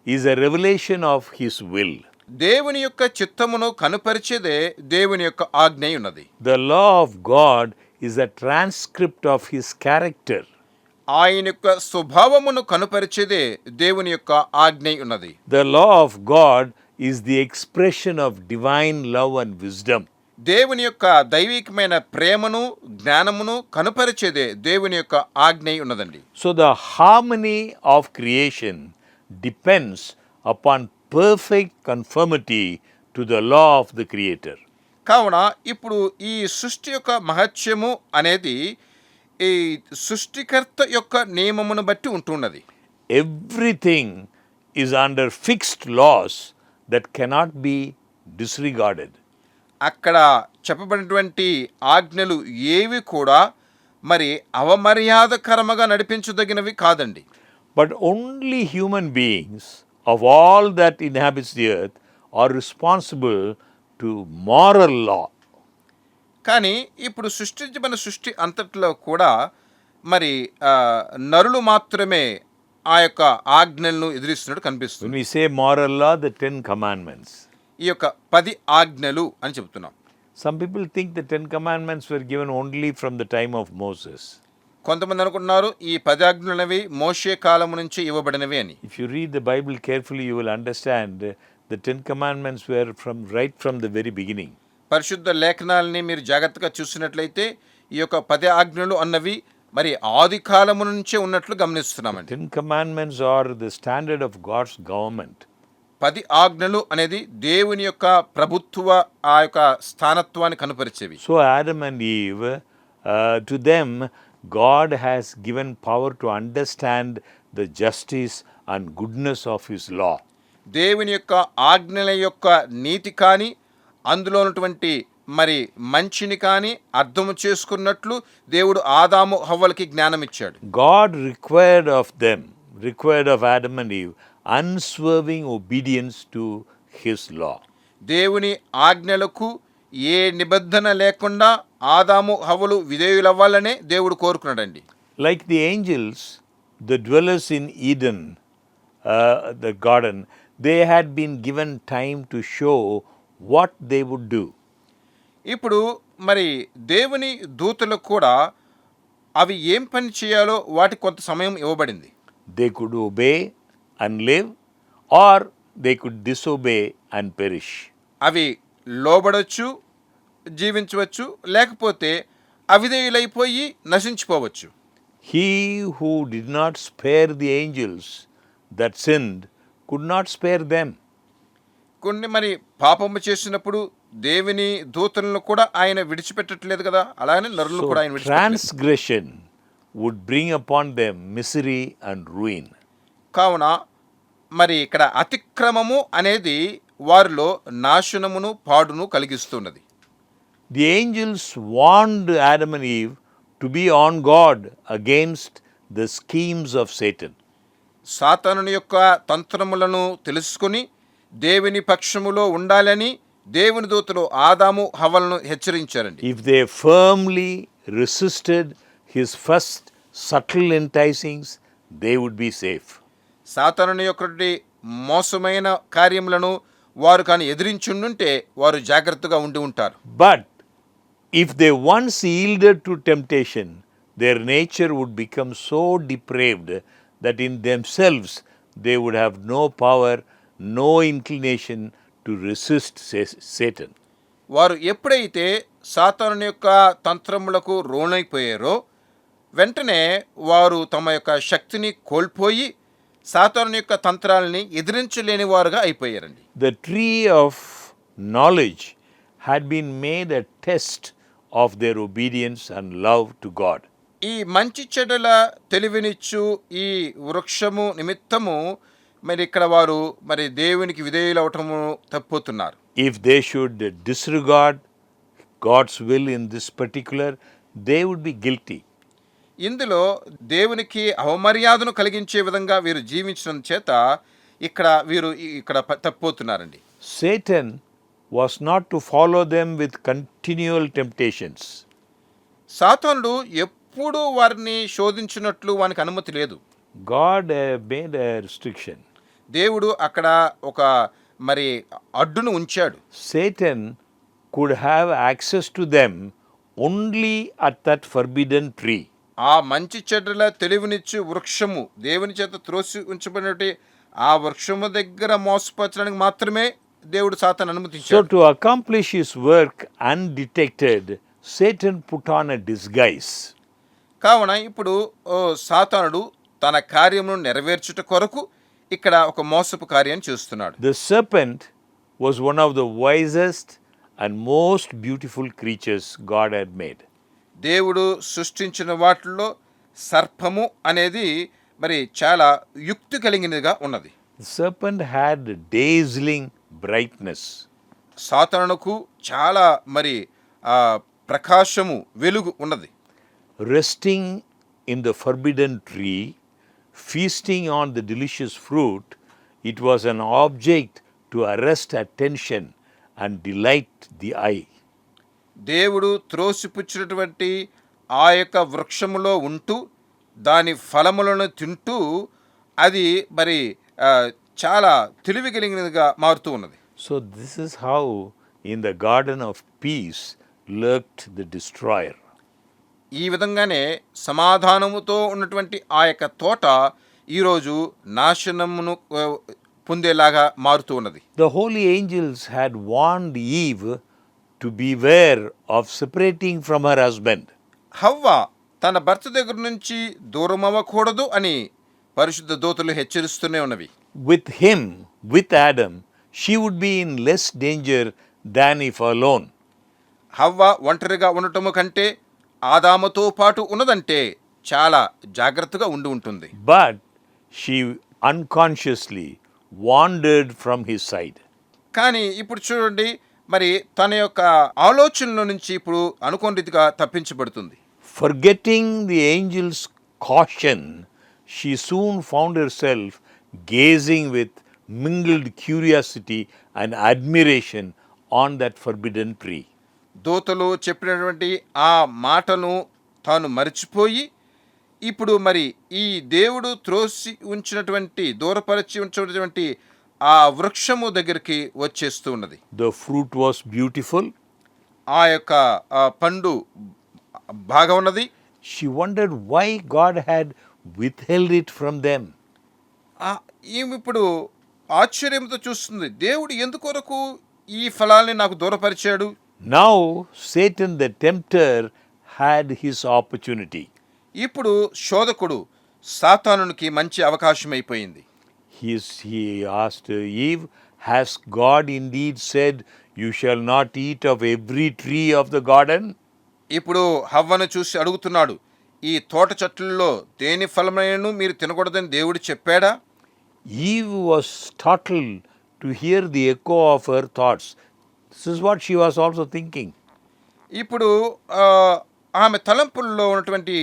is a revelation of his will. దేవుని యొక్క చిత్తమును కనుపరిచేదే దేవుని యొక్క ఆజ్ఞ ఉన్నది. The law of God is a transcript of his character. ఆయన యొక్క స్వభావమును కనుపరిచేదే దేవుని యొక్క ఆజ్ఞ ఉన్నది. The law of God is the expression of divine love and wisdom. దేవుని యొక్క దైవికమైన ప్రేమను జ్ఞానమును కనుపరిచేదే దేవుని యొక్క ఆజ్ఞ ఉన్నదండి. So the harmony of creation depends upon perfect conformity to the law of the creator. కావున ఇప్పుడు ఈ సృష్టి యొక్క మహత్యము అనేది ఈ సృష్టికర్త యొక్క నియమమును బట్టి ఉంటున్నది. Everything is under fixed laws that cannot be disregarded. అక్కడ చెప్పబడినటువంటి ఆజ్ఞలు ఏవి కూడా మరి అవమర్యాదకరముగా నడిపించదగినవి కాదండి. But only human beings of all that inhabits the earth are responsible to moral law. కానీ ఇప్పుడు సృష్టించబడిన సృష్టి అంతట్లో కూడా మరి నరులు మాత్రమే ఆ యొక్క ఆజ్ఞలను ఎదిరిస్తున్నట్టు కనిపిస్తుంది. When we say moral law, the 10 commandments. ఈ యొక్క 10 ఆజ్ఞలు అని చెప్తున్నాం. Some people think the 10 commandments were given only from the time of Moses. కొంతమంది అనుకుంటున్నారు ఈ 10 ఆజ్ఞలు అనేవి మోషే కాలం నుంచి ఇవ్వబడినవి అని. If you read the Bible carefully, you will understand the 10 commandments were right from the very beginning. పరిశుద్ధ లేఖనాలని మీరు జాగ్రత్తగా చూసినట్లయితే ఈ యొక్క 10 ఆజ్ఞలు అన్నవి మరి ఆది కాలము నుంచే ఉన్నట్లు గమనిస్తున్నామండి. 10 commandments are the standard of God's government. 10 ఆజ్ఞలు అనేది దేవుని యొక్క ప్రభుత్వ ఆ యొక్క స్థానత్వాన్ని కనుపరిచేవి. So Adam and Eve, to them, God has given power to understand the justice and goodness of his law. దేవుని యొక్క ఆజ్ఞల యొక్క నీతి కానీ అందులో ఉన్నటువంటి మరి మంచిని కానీ అర్థము చేసుకున్నట్లు దేవుడు ఆదాము హవ్వలకి జ్ఞానం ఇచ్చాడు. God required of Adam and Eve unswerving obedience to his law. దేవుని ఆజ్ఞలకు ఏ నిబంధన లేకుండా ఆదాము హవ్వలు విధేయులవ్వాలనే దేవుడు కోరుకున్నాడండి. Like the angels, the dwellers in Eden, the garden, they had been given time to show what they would do. ఇప్పుడు మరి దేవుని దూతలకు కూడా అవి ఏం పని చేయాలో వాటికి కొంత సమయం ఇవ్వబడింది. They could obey and live, or they could disobey and perish. అవి లోబడొచ్చు జీవించవచ్చు, లేకపోతే అవిధేయులైపోయి నశించిపోవచ్చు. He who did not spare the angels that sinned could not spare them. కొన్ని మరి పాపము చేసినప్పుడు దేవుని దూతలను కూడా ఆయన విడిచిపెట్టట్లేదు కదా, అలానే నరులను So కూడా ఆయన విడిచిపెట్టలేదు. transgression would bring upon them misery and ruin. కావున మరి ఇక్కడ అతిక్రమము అనేది వారిలో నాశనమును పాడును కలిగిస్తున్నది. The angels warned Adam and Eve to be on guard against the schemes of Satan. సాతానుని యొక్క తంత్రములను తెలుసుకుని దేవుని పక్షములో ఉండాలని దేవుని దూతలు ఆదాము హవ్వలను హెచ్చరించారండి. If they firmly resisted his first subtle enticings, they would be safe. సాతానుని యొక్క మోసమైన కార్యములను వారు కానీ ఎదిరించుండుంటే వారు జాగ్రత్తగా ఉండి ఉంటారు. But if they once yielded to temptation, their nature would become so depraved that in themselves they would have no power, no inclination to resist Satan. వారు ఎప్పుడైతే సాతానుని యొక్క తంత్రములకు లోనైపోయారో వెంటనే వారు తమ యొక్క శక్తిని కోల్పోయి సాతానుని యొక్క తంత్రాలని ఎదిరించలేని వారుగా అయిపోయారండి. The tree of knowledge had been made a test of their obedience and love to God. ఈ మంచి చెడుల తెలివినిచ్చు ఈ వృక్షము నిమిత్తము మరి ఇక్కడ వారు మరి దేవునికి విధేయులవటము తప్పుతున్నారు. If they should disregard God's will in this particular, they would be guilty. ఇందులో దేవునికి అవమర్యాదను కలిగించే విధంగా వీరు జీవించడం చేత వీరు తప్పుతున్నారండి. Satan was not to follow them with continual temptations. సాతానుడు ఎప్పుడు వారిని శోధించినట్లు వానికి అనుమతి లేదు. God made a restriction. దేవుడు అక్కడ ఒక మరి అడ్డును ఉంచాడు. Satan could have access to them only at that forbidden tree. ఆ మంచి చెడ్డల తెలివినిచ్చు వృక్షము దేవుని చేత త్రోసి ఉంచబడినటువంటి ఆ వృక్షము దగ్గర మోసపరచడానికి మాత్రమే దేవుడు సాతాను So అనుమతించాడు. to accomplish his work undetected, Satan put on a disguise. కావున ఇప్పుడు సాతానుడు తన కార్యమును నెరవేర్చుట కొరకు ఇక్కడ ఒక మోసపు కార్యం చేస్తున్నాడు. The serpent was one of the wisest and most beautiful creatures God had made. దేవుడు సృష్టించిన వాటిల్లో సర్పము అనేది మరి చాలా యుక్తి కలిగినదిగా ఉన్నది. The serpent had dazzling brightness. సాతానుకు చాలా మరి ప్రకాశము వెలుగు ఉన్నది. Resting in the forbidden tree, feasting on the delicious fruit, it was an object to arrest attention and delight the eye. దేవుడు త్రోసిపుచ్చినటువంటి ఆ యొక్క వృక్షములో ఉంటూ దాని ఫలములను తింటూ అది మరి చాలా తెలివి కలిగినదిగా మారుతూ ఉన్నది. So this is how in the garden of peace lurked the destroyer. ఈ విధంగానే సమాధానముతో ఉన్నటువంటి ఆ యొక్క తోట ఈరోజు నాశనమును పొందేలాగా మారుతూ ఉన్నది. The holy angels had warned Eve to beware of separating from her husband. హవ్వ తన భర్త దగ్గర నుంచి దూరం అవ్వకూడదు అని పరిశుద్ధ దూతలు హెచ్చరిస్తూనే ఉన్నవి. With him, with Adam, she would be in less danger than if alone. హవ్వ ఒంటరిగా ఉండటము కంటే ఆదాముతో పాటు ఉన్నదంటే చాలా జాగ్రత్తగా ఉంటుంది. But she unconsciously wandered from his side. కానీ ఇప్పుడు చూడండి, మరి తన యొక్క ఆలోచనల నుంచి ఇప్పుడు అనుకోని రీతిగా తప్పించబడుతుంది. Forgetting the angel's caution, she soon found herself gazing with mingled curiosity and admiration on that forbidden tree. దూతలు చెప్పినటువంటి ఆ మాటను తాను మరిచిపోయి ఇప్పుడు మరి ఈ దేవుడు త్రోసి ఉంచినటువంటి దూరపరిచి ఉంచినటువంటి ఆ వృక్షము దగ్గరికి వచ్చేస్తూ ఉన్నది. The fruit was beautiful. ఆ యొక్క పండు బాగా ఉన్నది. She wondered why God had withheld it from them. ఈమె ఇప్పుడు ఆశ్చర్యంతో చూస్తుంది, దేవుడు ఎందుకొరకు ఈ ఫలాల్ని నాకు దూరపరిచాడు. Now, Satan the tempter had his opportunity. ఇప్పుడు శోధకుడు సాతానునికి మంచి అవకాశం అయిపోయింది. He asked Eve, has God indeed said, you shall not eat of every tree of the garden? ఇప్పుడు హవ్వను చూసి అడుగుతున్నాడు, ఈ తోట చెట్లలో దేని ఫలమైనను మీరు తినకూడదని దేవుడు చెప్పాడా? Eve was startled to hear the echo of her thoughts. This is what she was also thinking. ఇప్పుడు ఆమె తలంపుల్లో ఉన్నటువంటి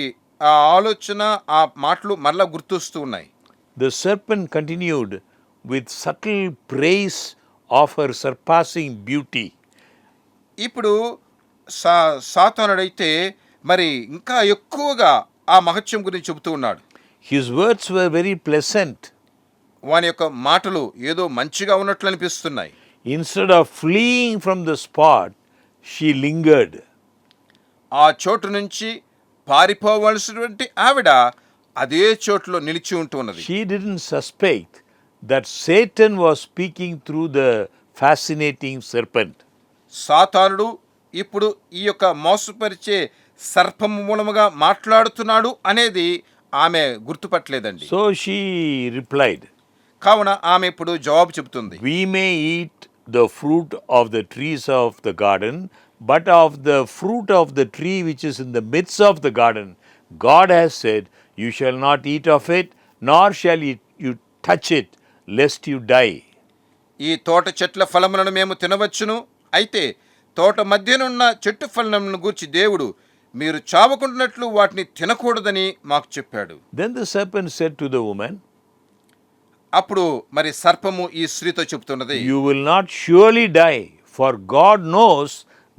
ఆ ఆలోచన, ఆ మాటలు మరలా గుర్తొస్తూ ఉన్నాయి. The serpent continued with subtle praise of her surpassing beauty. ఇప్పుడు సాతానుడైతే మరి ఇంకా ఎక్కువగా ఆ మహత్యం గురించి చెబుతూ ఉన్నాడు. His words were very pleasant. వాని యొక్క మాటలు ఏదో మంచిగా ఉన్నట్లు అనిపిస్తున్నాయి. Instead of fleeing from the spot, she lingered. ఆ చోటు నుంచి పారిపోవలసినటువంటి ఆవిడ అదే చోటులో నిలిచి ఉంటున్నది. She didn't suspect that Satan was speaking through the fascinating serpent. సాతానుడు ఇప్పుడు ఈ యొక్క మోసపరిచే సర్పము మూలముగా మాట్లాడుతున్నాడు అనేది ఆమె గుర్తుపట్టలేదండి. So she replied, కావున ఆమె ఇప్పుడు జవాబు చెబుతుంది. we may eat the fruit of the trees of the garden, but of the fruit of the tree which is in the midst of the garden, God has said, you shall not eat of it, nor shall you touch it, lest you die. ఈ తోట చెట్ల ఫలములను మేము తినవచ్చును, అయితే తోట మధ్యనున్న చెట్టు ఫలములను గూర్చి దేవుడు మీరు చావకుండానట్లు వాటిని తినకూడదని మాకు చెప్పాడు. Then the serpent said to the woman, అప్పుడు మరి సర్పము ఈ స్త్రీతో చెప్తున్నది, you will not surely die, for God knows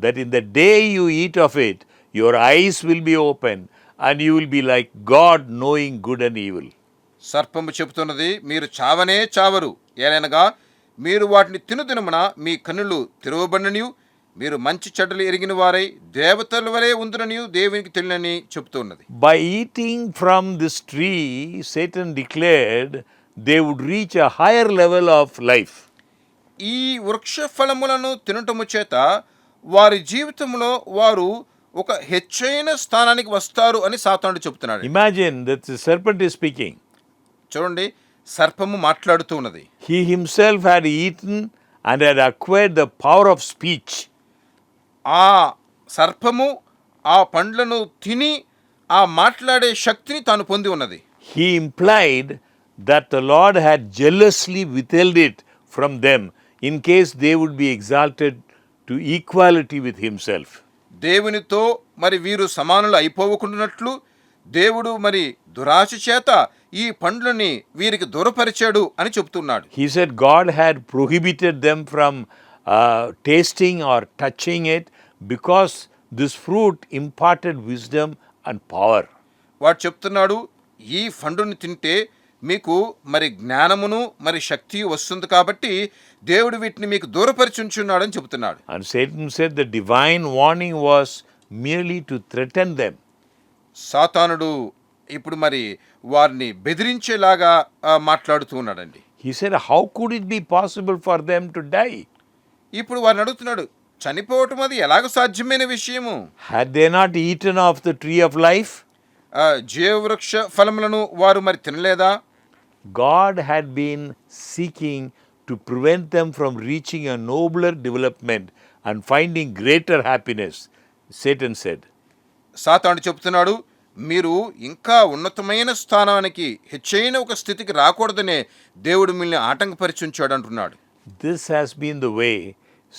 that in the day you eat of it, your eyes will be open, and you will be like God, knowing good and evil. సర్పము చెబుతున్నది, మీరు చావనే చావరు, ఏలైనగా మీరు వాటిని తినుదినమున మీ కన్నులు తెరవబడిననియు మీరు మంచి చెడ్డలు ఎరిగిన వారై దేవతల వలె ఉందుననియు దేవునికి తెలియని చెబుతున్నది. By eating from this tree, Satan declared they would reach a higher level of life. ఈ వృక్ష ఫలములను తినటము చేత వారి జీవితంలో వారు ఒక హెచ్చైన స్థానానికి వస్తారు అని సాతానుడు చెబుతున్నాడు. Imagine that the serpent is speaking. చూడండి, సర్పము మాట్లాడుతూ ఉన్నది. He himself had eaten and had acquired the power of speech. ఆ సర్పము ఆ పండ్లను తిని ఆ మాట్లాడే శక్తిని తాను పొంది ఉన్నది. He implied that the Lord had jealously withheld it from them in case they would be exalted to equality with himself. దేవునితో మరి వీరు సమానులు అయిపోవకుండానట్లు దేవుడు మరి దురాశ చేత ఈ పండ్లని వీరికి దూరపరిచాడు అని చెప్తున్నాడు. He said God had prohibited them from tasting or touching it because this fruit imparted wisdom and power. వాడు చెప్తున్నాడు, ఈ పండుని తింటే మీకు మరి జ్ఞానమును మరి శక్తి వస్తుంది కాబట్టి దేవుడు వీటిని మీకు దూరపరిచి ఉంచున్నాడని చెబుతున్నాడు. And Satan said the divine warning was merely to threaten them. సాతానుడు ఇప్పుడు మరి వారిని బెదిరించేలాగా మాట్లాడుతూ ఉన్నాడండి. He said, how could it be possible for them to die? ఇప్పుడు వారిని అడుగుతున్నాడు, చనిపోవటం అది ఎలాగ సాధ్యమైన విషయము? Had they not eaten of the tree of life? జీవవృక్ష ఫలములను వారు మరి తినలేదా? God had been seeking to prevent them from reaching a nobler development and finding greater happiness, Satan said. సాతానుడు చెప్తున్నాడు, మీరు ఇంకా ఉన్నతమైన స్థానానికి హెచ్చైన ఒక స్థితికి రాకూడదనే దేవుడు మిమ్మల్ని ఆటంకపరిచి ఉంచాడు అంటున్నాడు. This has been the way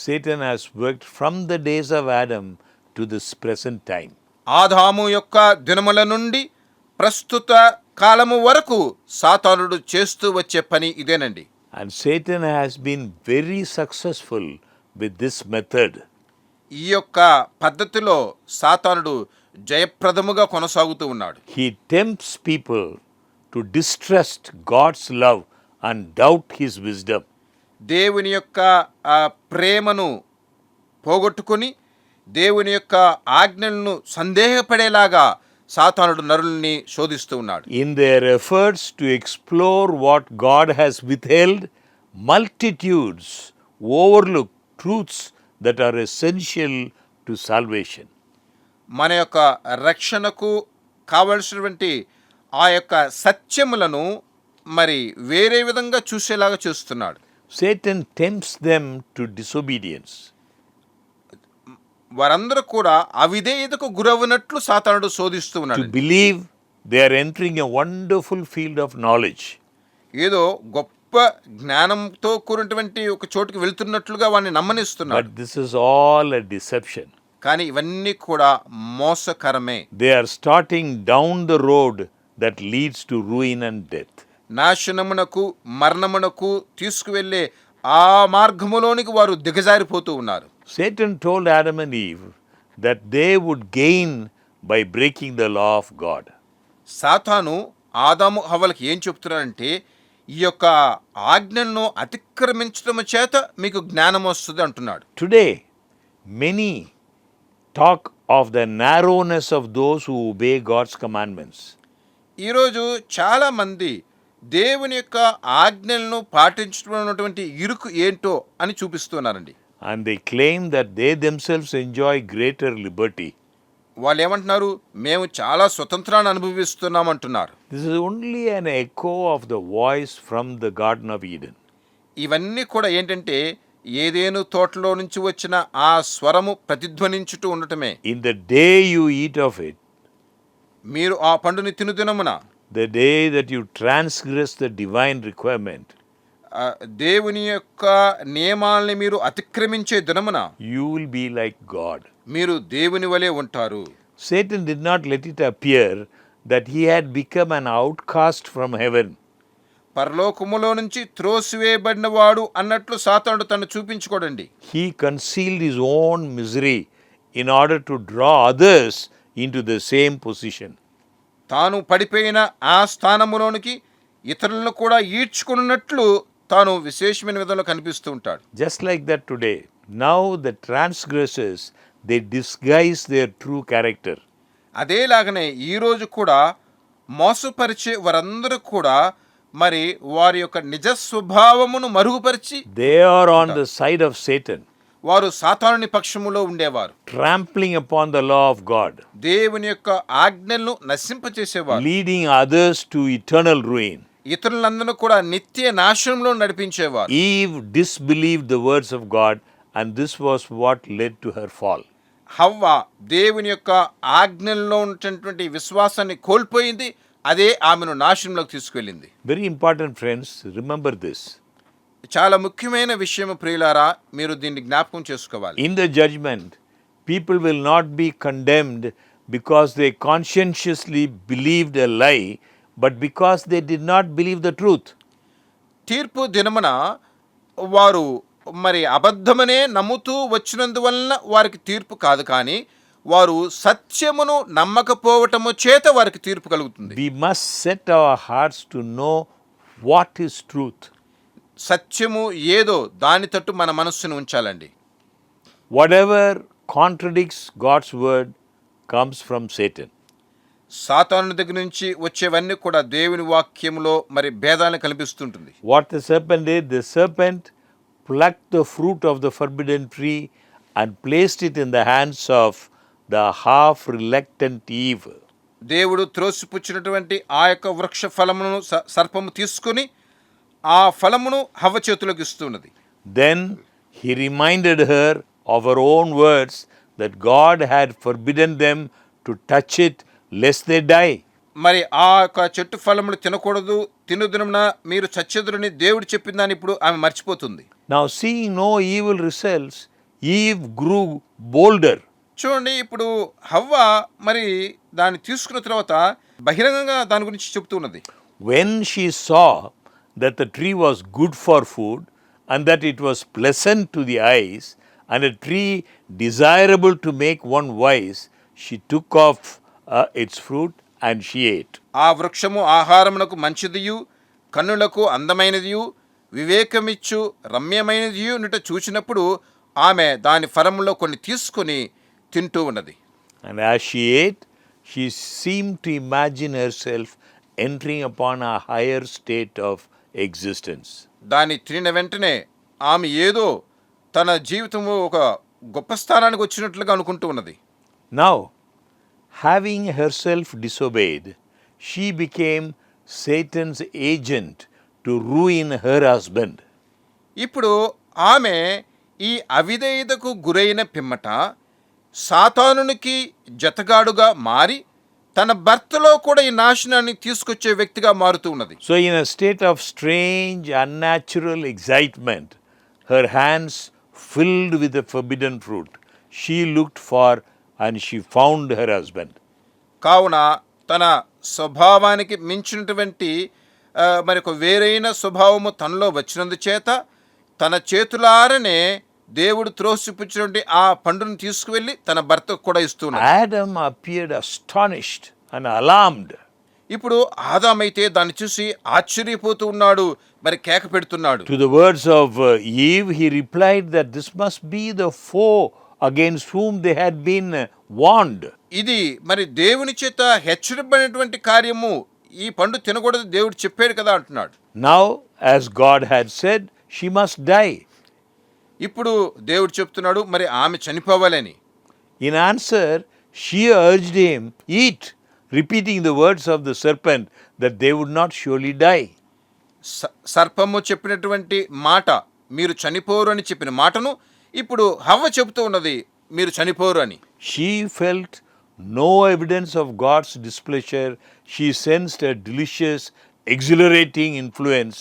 Satan has worked from the days of Adam to this present time. ఆదాము యొక్క దినముల నుండి ప్రస్తుత కాలము వరకు సాతానుడు చేస్తూ వచ్చే పని ఇదేనండి. And Satan has been very successful with this method. ఈ యొక్క పద్ధతిలో సాతానుడు జయప్రదముగా కొనసాగుతూ ఉన్నాడు. He tempts people to distrust God's love and doubt his wisdom. దేవుని యొక్క ప్రేమను పోగొట్టుకొని దేవుని యొక్క ఆజ్ఞలను సందేహపడేలాగా సాతానుడు నరుల్ని శోధిస్తూ ఉన్నాడు. In their efforts to explore what God has withheld, multitudes overlook truths that are essential to salvation. మన యొక్క రక్షణకు కావలసినటువంటి ఆ యొక్క సత్యములను మరి వేరే విధంగా చూసేలాగా చేస్తున్నాడు. Satan tempts them to disobedience. వారందరూ కూడా అవిధేయతకు గురవునట్లు సాతానుడు శోధిస్తూ To ఉన్నాడు. believe they are entering a wonderful field of knowledge. ఏదో గొప్ప జ్ఞానంతో కూడినటువంటి ఒక చోటుకి వెళ్తున్నట్లుగా వాడిని నమ్మనిస్తున్నాడు. But this is all a deception. కానీ ఇవన్నీ కూడా మోసకరమే. They are starting down the road that leads to ruin and death. నాశనమునకు మరణమునకు తీసుకువెళ్ళే ఆ మార్గములోనికి వారు దిగజారిపోతూ ఉన్నారు. Satan told Adam and Eve that they would gain by breaking the law of God. సాతాను ఆదాము హవ్వలకి ఏం చెప్తున్నాడంటే ఈ యొక్క ఆజ్ఞలను అతిక్రమించడం చేత మీకు జ్ఞానం వస్తుంది అంటున్నాడు. Today, many talk of the narrowness of those who obey God's commandments. ఈరోజు చాలామంది దేవుని యొక్క ఆజ్ఞలను పాటించడంలో ఉన్నటువంటి ఇరుకు ఏంటో అని చూపిస్తున్నారండి. And they claim that they themselves enjoy greater liberty. వాళ్ళు ఏమంటున్నారు, మేము చాలా స్వతంత్రాన్ని అనుభవిస్తున్నామంటున్నారు. This is only an echo of the voice from the Garden of Eden. ఇవన్నీ కూడా ఏంటంటే ఏదేను తోటలో నుంచి వచ్చిన ఆ స్వరము ప్రతిధ్వనించుతూ ఉండటమే. In the day you eat of it, మీరు ఆ పండుని తినుదినమున, the day that you transgress the divine requirement, దేవుని యొక్క నియమాల్ని మీరు అతిక్రమించే దినమున you will be like God. మీరు దేవుని వలె ఉంటారు. Satan did not let it appear that he had become an outcast from heaven. పరలోకములో నుంచి త్రోసివేయబడిన వాడు అన్నట్లు సాతానుడు తను చూపించుకోడండి. He concealed his own misery in order to draw others into the same position. తాను పడిపోయిన ఆ స్థానములోనికి ఇతరులను కూడా ఈడ్చుకున్నట్లు తాను విశేషమైన విధంలో కనిపిస్తూ ఉంటాడు. Just like that today, now the transgressors, they disguise their true character. అదేలాగనే ఈరోజు కూడా మోసపరిచే వారందరూ కూడా మరి వారి యొక్క నిజ స్వభావమును మరుగుపరిచి They are on the side of Satan, వారు సాతానుని పక్షములో ఉండేవారు. trampling upon the law of God, దేవుని యొక్క ఆజ్ఞలను నశింపచేసేవారు. leading others to eternal ruin. ఇతరులందరూ కూడా నిత్య నాశనంలో నడిపించేవారు. Eve disbelieved the words of God, and this was what led to her fall. హవ్వ దేవుని యొక్క ఆజ్ఞల్లో ఉన్నటువంటి విశ్వాసాన్ని కోల్పోయింది. అదే ఆమెను నాశనంలోకి తీసుకెళ్ళింది. Very important, friends, remember this. చాలా ముఖ్యమైన విషయం ప్రియులారా, మీరు దీన్ని జ్ఞాపకం చేసుకోవాలి. In the judgment, people will not be condemned because they conscientiously believed a lie, but because they did not believe the truth. తీర్పు దినమున వారు మరి అబద్ధమనే నమ్ముతూ వచ్చినందువలన వారికి తీర్పు కాదు, కానీ వారు సత్యమును నమ్మకపోవటము చేత వారికి తీర్పు కలుగుతుంది. We must set our hearts to know what is truth. సత్యము ఏదో దాని తట్టు మన మనస్సును ఉంచాలండి. Whatever contradicts God's word comes from Satan. సాతాను దగ్గర నుంచి వచ్చేవన్నీ కూడా దేవుని వాక్యములో మరి భేదాలను కల్పిస్తుంటుంది. What the serpent did, the serpent plucked the fruit of the forbidden tree and placed it in the hands of the half reluctant Eve. దేవుడు త్రోసిపుచ్చినటువంటి ఆ యొక్క వృక్ష ఫలమును సర్పము తీసుకుని ఆ ఫలమును హవ్వ చేతిలోకి ఇస్తున్నది. Then he reminded her of her own words that God had forbidden them to touch it lest they die. మరి ఆ యొక్క చెట్టు ఫలములు తినకూడదు, తినుదినమున మీరు చచ్చెదురని దేవుడు చెప్పిన దాన్ని ఇప్పుడు ఆమె మర్చిపోతుంది. Now seeing no evil results, Eve grew bolder. చూడండి, ఇప్పుడు హవ్వ మరి దాన్ని తీసుకున్న తర్వాత బహిరంగంగా దాని గురించి చెప్తున్నది. When she saw that the tree was good for food and that it was pleasant to the eyes and a tree desirable to make one wise, she took off its fruit and she ate. ఆ వృక్షము ఆహారమునకు మంచిదియు కన్నులకు అందమైనదియు వివేకమిచ్చు రమ్యమైనదియు నుట చూచినప్పుడు ఆమె దాని ఫలములో కొన్ని తీసుకొని తింటూ ఉన్నది. And as she ate, she seemed to imagine herself entering upon a higher state of existence. దాన్ని తినిన వెంటనే ఆమె ఏదో తన జీవితంలో ఒక గొప్ప స్థానానికి వచ్చినట్లుగా అనుకుంటూ ఉన్నది. Now, having herself disobeyed, she became Satan's agent to ruin her husband. ఇప్పుడు ఆమె ఈ అవిధేయతకు గురైన పిమ్మట సాతానునికి జతగాడుగా మారి తన భర్తలో కూడా ఈ నాశనాన్ని తీసుకొచ్చే వ్యక్తిగా మారుతూ ఉన్నది. So, in a state of strange, unnatural excitement, her hands filled with the forbidden fruit, she looked for and she found her husband. కావున తన స్వభావానికి మించినటువంటి మరి ఒక వేరైన స్వభావము తనలో వచ్చినందుచేత తన చేతులారనే దేవుడు త్రోసిపుచ్చినటువంటి ఆ పండును తీసుకువెళ్ళి తన భర్తకు కూడా ఇస్తున్నాడు. Adam appeared astonished and alarmed. ఇప్పుడు ఆదామైతే దాన్ని చూసి ఆశ్చర్యపోతూ ఉన్నాడు, మరి కేక పెడుతున్నాడు. To the words of Eve, he replied that this must be the foe against whom they had been warned. ఇది మరి దేవుని చేత హెచ్చరింపబడినటువంటి కార్యము, ఈ పండు తినకూడదు దేవుడు చెప్పాడు కదా అంటున్నాడు. Now, as God had said, she must die. ఇప్పుడు దేవుడు చెప్తున్నాడు మరి ఆమె చనిపోవాలని. In answer, she urged him, eat, repeating the words of the serpent that they would not surely die. సర్పము చెప్పినటువంటి మాట, మీరు చనిపోరు అని చెప్పిన మాటను ఇప్పుడు హవ్వ చెబుతూ ఉన్నది, మీరు చనిపోరు అని. She felt no evidence of God's displeasure. She sensed a delicious, exhilarating influence,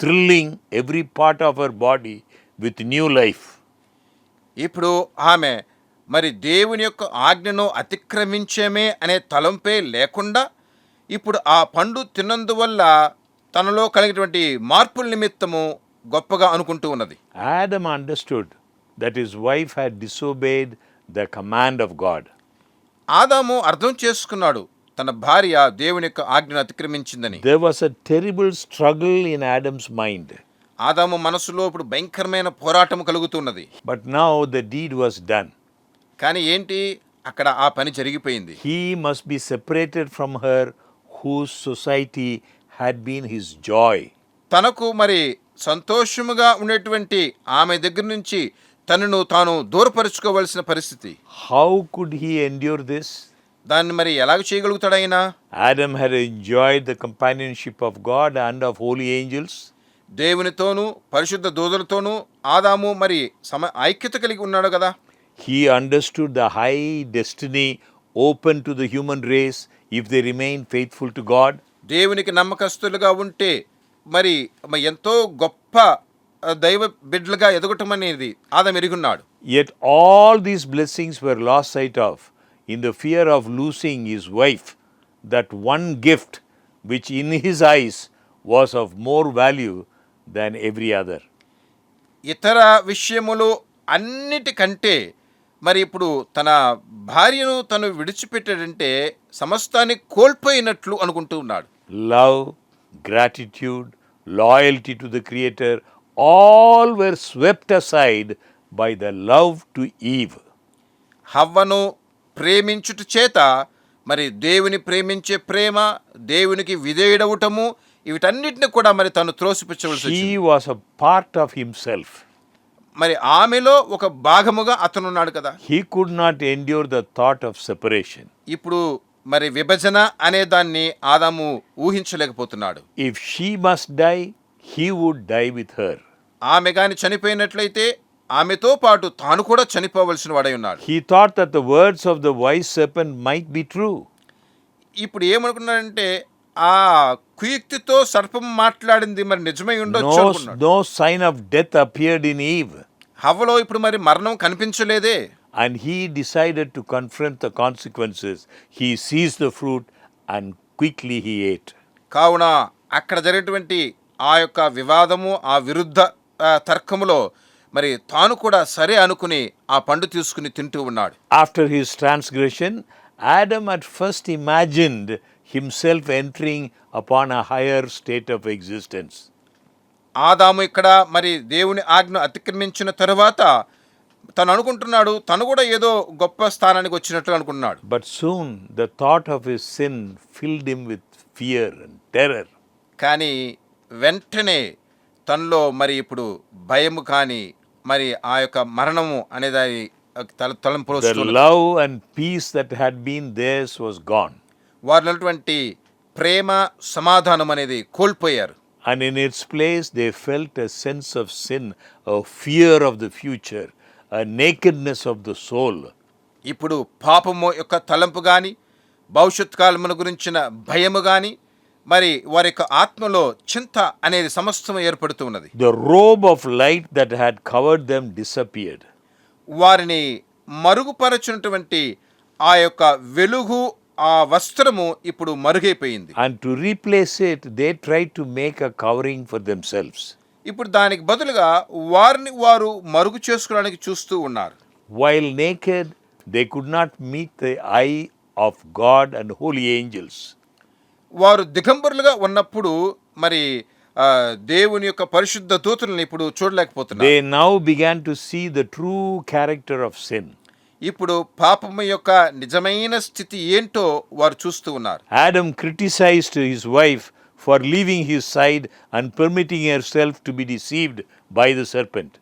thrilling every part of her body with new life. ఇప్పుడు ఆమె మరి దేవుని యొక్క ఆజ్ఞను అతిక్రమించేమే అనే తలంపే లేకుండా ఇప్పుడు ఆ పండు తిన్నందువల్ల తనలో కలిగినటువంటి మార్పుల నిమిత్తము గొప్పగా అనుకుంటూ ఉన్నది. Adam understood that his wife had disobeyed the command of God. ఆదాము అర్థం చేసుకున్నాడు తన భార్య దేవుని యొక్క ఆజ్ఞను అతిక్రమించిందని. There was a terrible struggle in Adam's mind. ఆదాము మనసులో ఇప్పుడు భయంకరమైన పోరాటం కలుగుతున్నది. But now the deed was done. కానీ ఏంటి, అక్కడ ఆ పని జరిగిపోయింది. He must be separated from her whose society had been his joy. తనకు మరి సంతోషముగా ఉండేటువంటి ఆమె దగ్గర నుంచి తనను తాను దూరపరుచుకోవలసిన పరిస్థితి. How could he endure this? దాన్ని మరి ఎలాగ చేయగలుగుతాడైనా? Adam had enjoyed the companionship of God and of holy angels. దేవునితోనూ పరిశుద్ధ దూతలతోనూ ఆదాము మరి ఐక్యత కలిగి ఉన్నాడు కదా. He understood the high destiny open to the human race if they remain faithful to God. దేవునికి నమ్మకస్తులుగా ఉంటే మరి ఎంతో గొప్ప దైవ బిడ్డలుగా ఎదగటం అనేది ఆదాము ఎరుగున్నాడు. Yet all these blessings were lost sight of in the fear of losing his wife, that one gift which in his eyes was of more value than every other. ఇతర విషయములు అన్నిటికంటే మరి ఇప్పుడు తన భార్యను తను విడిచిపెట్టాడంటే సమస్తాన్ని కోల్పోయినట్లు అనుకుంటూ ఉన్నాడు. Love, gratitude, loyalty to the Creator, all were swept aside by the love to Eve. హవ్వను ప్రేమించుట చేత మరి దేవుని ప్రేమించే ప్రేమ, దేవునికి విధేయుడవటము, వీటన్నిటిని కూడా మరి తను త్రోసిపుచ్చవలసి. She was a part of himself. మరి ఆమెలో ఒక భాగముగా అతను ఉన్నాడు కదా. He could not endure the thought of separation. ఇప్పుడు మరి విభజన అనే దాన్ని ఆదాము ఊహించలేకపోతున్నాడు. If she must die, he would die with her. ఆమె గాని చనిపోయినట్లయితే ఆమెతో పాటు తాను కూడా చనిపోవలసిన వాడై ఉన్నాడు. He thought that the words of the wise serpent might be true. ఇప్పుడు ఏమనుకున్నాడంటే ఆ కుయుక్తితో సర్పం మాట్లాడింది మరి నిజమై ఉండొచ్చు అనుకున్నాడు. No sign of death appeared in Eve. హవ్వలో ఇప్పుడు మరి మరణం కనిపించలేదే. And he decided to confront the consequences. He seized the fruit and quickly he ate. కావున అక్కడ జరిగినటువంటి ఆ యొక్క వివాదము, ఆ విరుద్ధ తర్కములో మరి తాను కూడా సరే అనుకుని ఆ పండు తీసుకుని తింటూ ఉన్నాడు. After his transgression, Adam at first imagined himself entering upon a higher state of existence. ఆదాము ఇక్కడ మరి దేవుని ఆజ్ఞ అతిక్రమించిన తరువాత తను అనుకుంటున్నాడు తను కూడా ఏదో గొప్ప స్థానానికి వచ్చినట్లు అనుకున్నాడు. But soon the thought of his sin filled him with fear and terror. కానీ వెంటనే తనలో మరి ఇప్పుడు భయము కానీ మరి ఆ యొక్క మరణము అనేది తలంపులు The వస్తున్నాయి. love and peace that had been theirs was gone. వారినటువంటి ప్రేమ సమాధానం అనేది కోల్పోయారు. And in its place, they felt a sense of sin, a fear of the future, a nakedness of the soul. ఇప్పుడు పాపము యొక్క తలంపు కానీ భవిష్యత్ కాలమును గురించిన భయము కానీ మరి వారి యొక్క ఆత్మలో చింత అనేది సమస్తము ఏర్పడుతూ ఉన్నది. The robe of light that had covered them disappeared. వారిని మరుగుపరచినటువంటి ఆ యొక్క వెలుగు ఆ వస్త్రము ఇప్పుడు మరుగైపోయింది. And to replace it, they tried to make a covering for themselves. ఇప్పుడు దానికి బదులుగా వారిని వారు మరుగు చేసుకోవడానికి చూస్తూ ఉన్నారు. While naked, they could not meet the eye of God and holy angels. వారు దిగంబరులుగా ఉన్నప్పుడు మరి దేవుని యొక్క పరిశుద్ధ దూతలను ఇప్పుడు చూడలేకపోతున్నారు. They now began to see the true character of sin. ఇప్పుడు పాపము యొక్క నిజమైన స్థితి ఏంటో వారు చూస్తూ ఉన్నారు. Adam criticized his wife for leaving his side and permitting herself to be deceived by the serpent.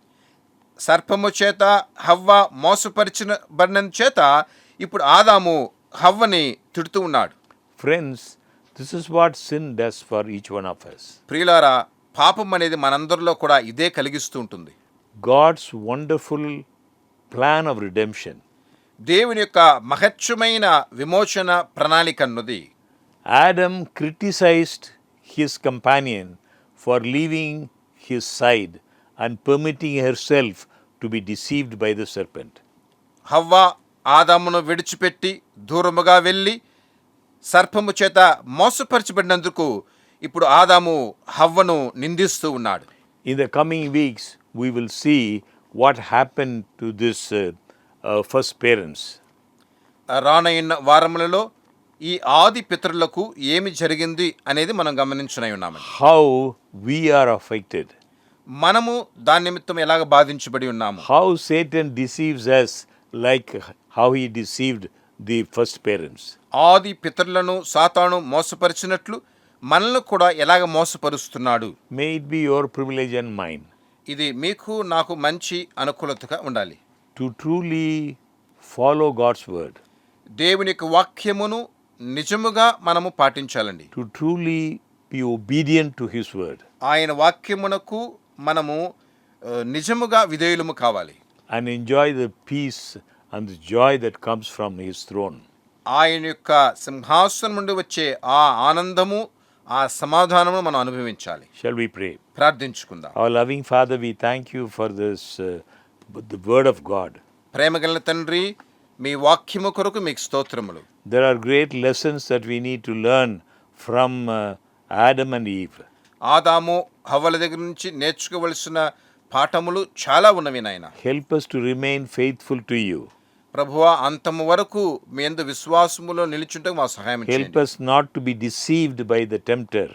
సర్పము చేత హవ్వ మోసపరిచిన చేత ఇప్పుడు ఆదాము హవ్వని తిడుతూ ఉన్నాడు. Friends, this is what sin does for each one of us. ప్రియులారా, పాపం అనేది మనందరిలో కూడా ఇదే కలిగిస్తూ ఉంటుంది. God's wonderful plan of redemption. దేవుని యొక్క మహత్యమైన విమోచన ప్రణాళిక అన్నది Adam criticized his companion for leaving his side and permitting herself to be deceived by the serpent. హవ్వ ఆదామును విడిచిపెట్టి దూరముగా వెళ్ళి సర్పము చేత మోసపరచబడినందుకు ఇప్పుడు ఆదాము హవ్వను నిందిస్తూ ఉన్నాడు. In the coming weeks, we will see what happened to this first parents. రానైన వారములలో ఈ ఆది పితరులకు ఏమి జరిగింది అనేది మనం గమనించనై ఉన్నామండి. How we are affected. మనము దాని నిమిత్తం ఎలాగ బాధించబడి ఉన్నాము. How Satan deceives us like how he deceived the first parents. ఆది పితరులను సాతాను మోసపరిచినట్లు మనల్ని కూడా ఎలాగ మోసపరుస్తున్నాడు. May it be your privilege and mine ఇది మీకు నాకు మంచి అనుకూలతగా ఉండాలి. to truly follow God's word, దేవుని యొక్క వాక్యమును నిజముగా మనము పాటించాలండి. to truly be obedient to his word, ఆయన వాక్యమునకు మనము నిజముగా విధేయులము కావాలి. and enjoy the peace and the joy that comes from his throne. ఆయన యొక్క సింహాసనం నుండి వచ్చే ఆ ఆనందము ఆ సమాధానము మనం అనుభవించాలి. Shall we pray? ప్రార్థించుకుందాం. Our loving Father, we thank you for this the word of God. ప్రేమగల తండ్రి, మీ వాక్యము కొరకు మీకు స్తోత్రములు. There are great lessons that we need to learn from Adam and Eve. ఆదాము హవ్వల దగ్గర నుంచి నేర్చుకోవలసిన పాఠములు చాలా ఉన్నవి నాయన. Help us to remain faithful to you. ప్రభువా, అంతము వరకు మీ యందు విశ్వాసములో నిలిచుంటకు మా సహాయం Help చేయండి. us not to be deceived by the tempter.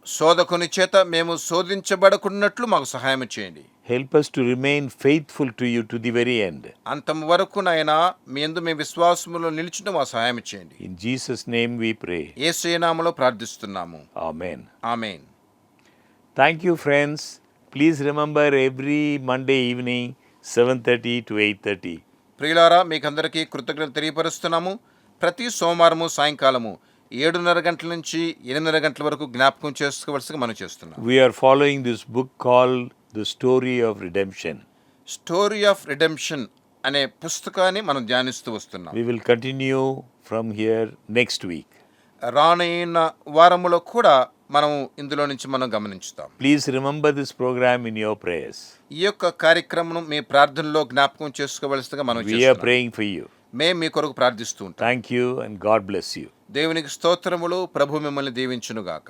శోధకుని చేత మేము శోధించబడకున్నట్లు మాకు సహాయం చేయండి. Help us to remain faithful to you to the very end. అంతము వరకు నాయన మీ యందు మేము విశ్వాసములో నిలిచుంటకు మా సహాయం చేయండి. In Jesus' name we pray. యేసు నామములో ప్రార్థిస్తున్నాము. Amen. Amen. Thank you, friends. Please remember every Monday evening, 7:30 to 8:30. ప్రియులారా, మీకందరికీ కృతజ్ఞతలు తెలియపరుస్తున్నాము. ప్రతి సోమవారము సాయంకాలము 7:30 గంటల నుంచి 8:30 గంటల వరకు జ్ఞాపకం చేసుకోవలసిగా మనం చేస్తున్నాం. We are following this book called The Story of Redemption. Story of redemption అనే పుస్తకాన్ని మనం ధ్యానిస్తూ వస్తున్నాం. We will continue from here next week. రానైన వారములో కూడా మనం ఇందులో నుంచి మనం గమనించుతాం. Please remember this program in your prayers. ఈ యొక్క కార్యక్రమం మీ ప్రార్థనలో జ్ఞాపకం చేసుకోవలసిగా మనం We are చేస్తున్నాం. praying for you. మేము మీ కొరకు ప్రార్థిస్తూ ఉంటాం. Thank you and God bless you. దేవునికి స్తోత్రములు. ప్రభు మిమ్మల్ని దీవించునుగాక.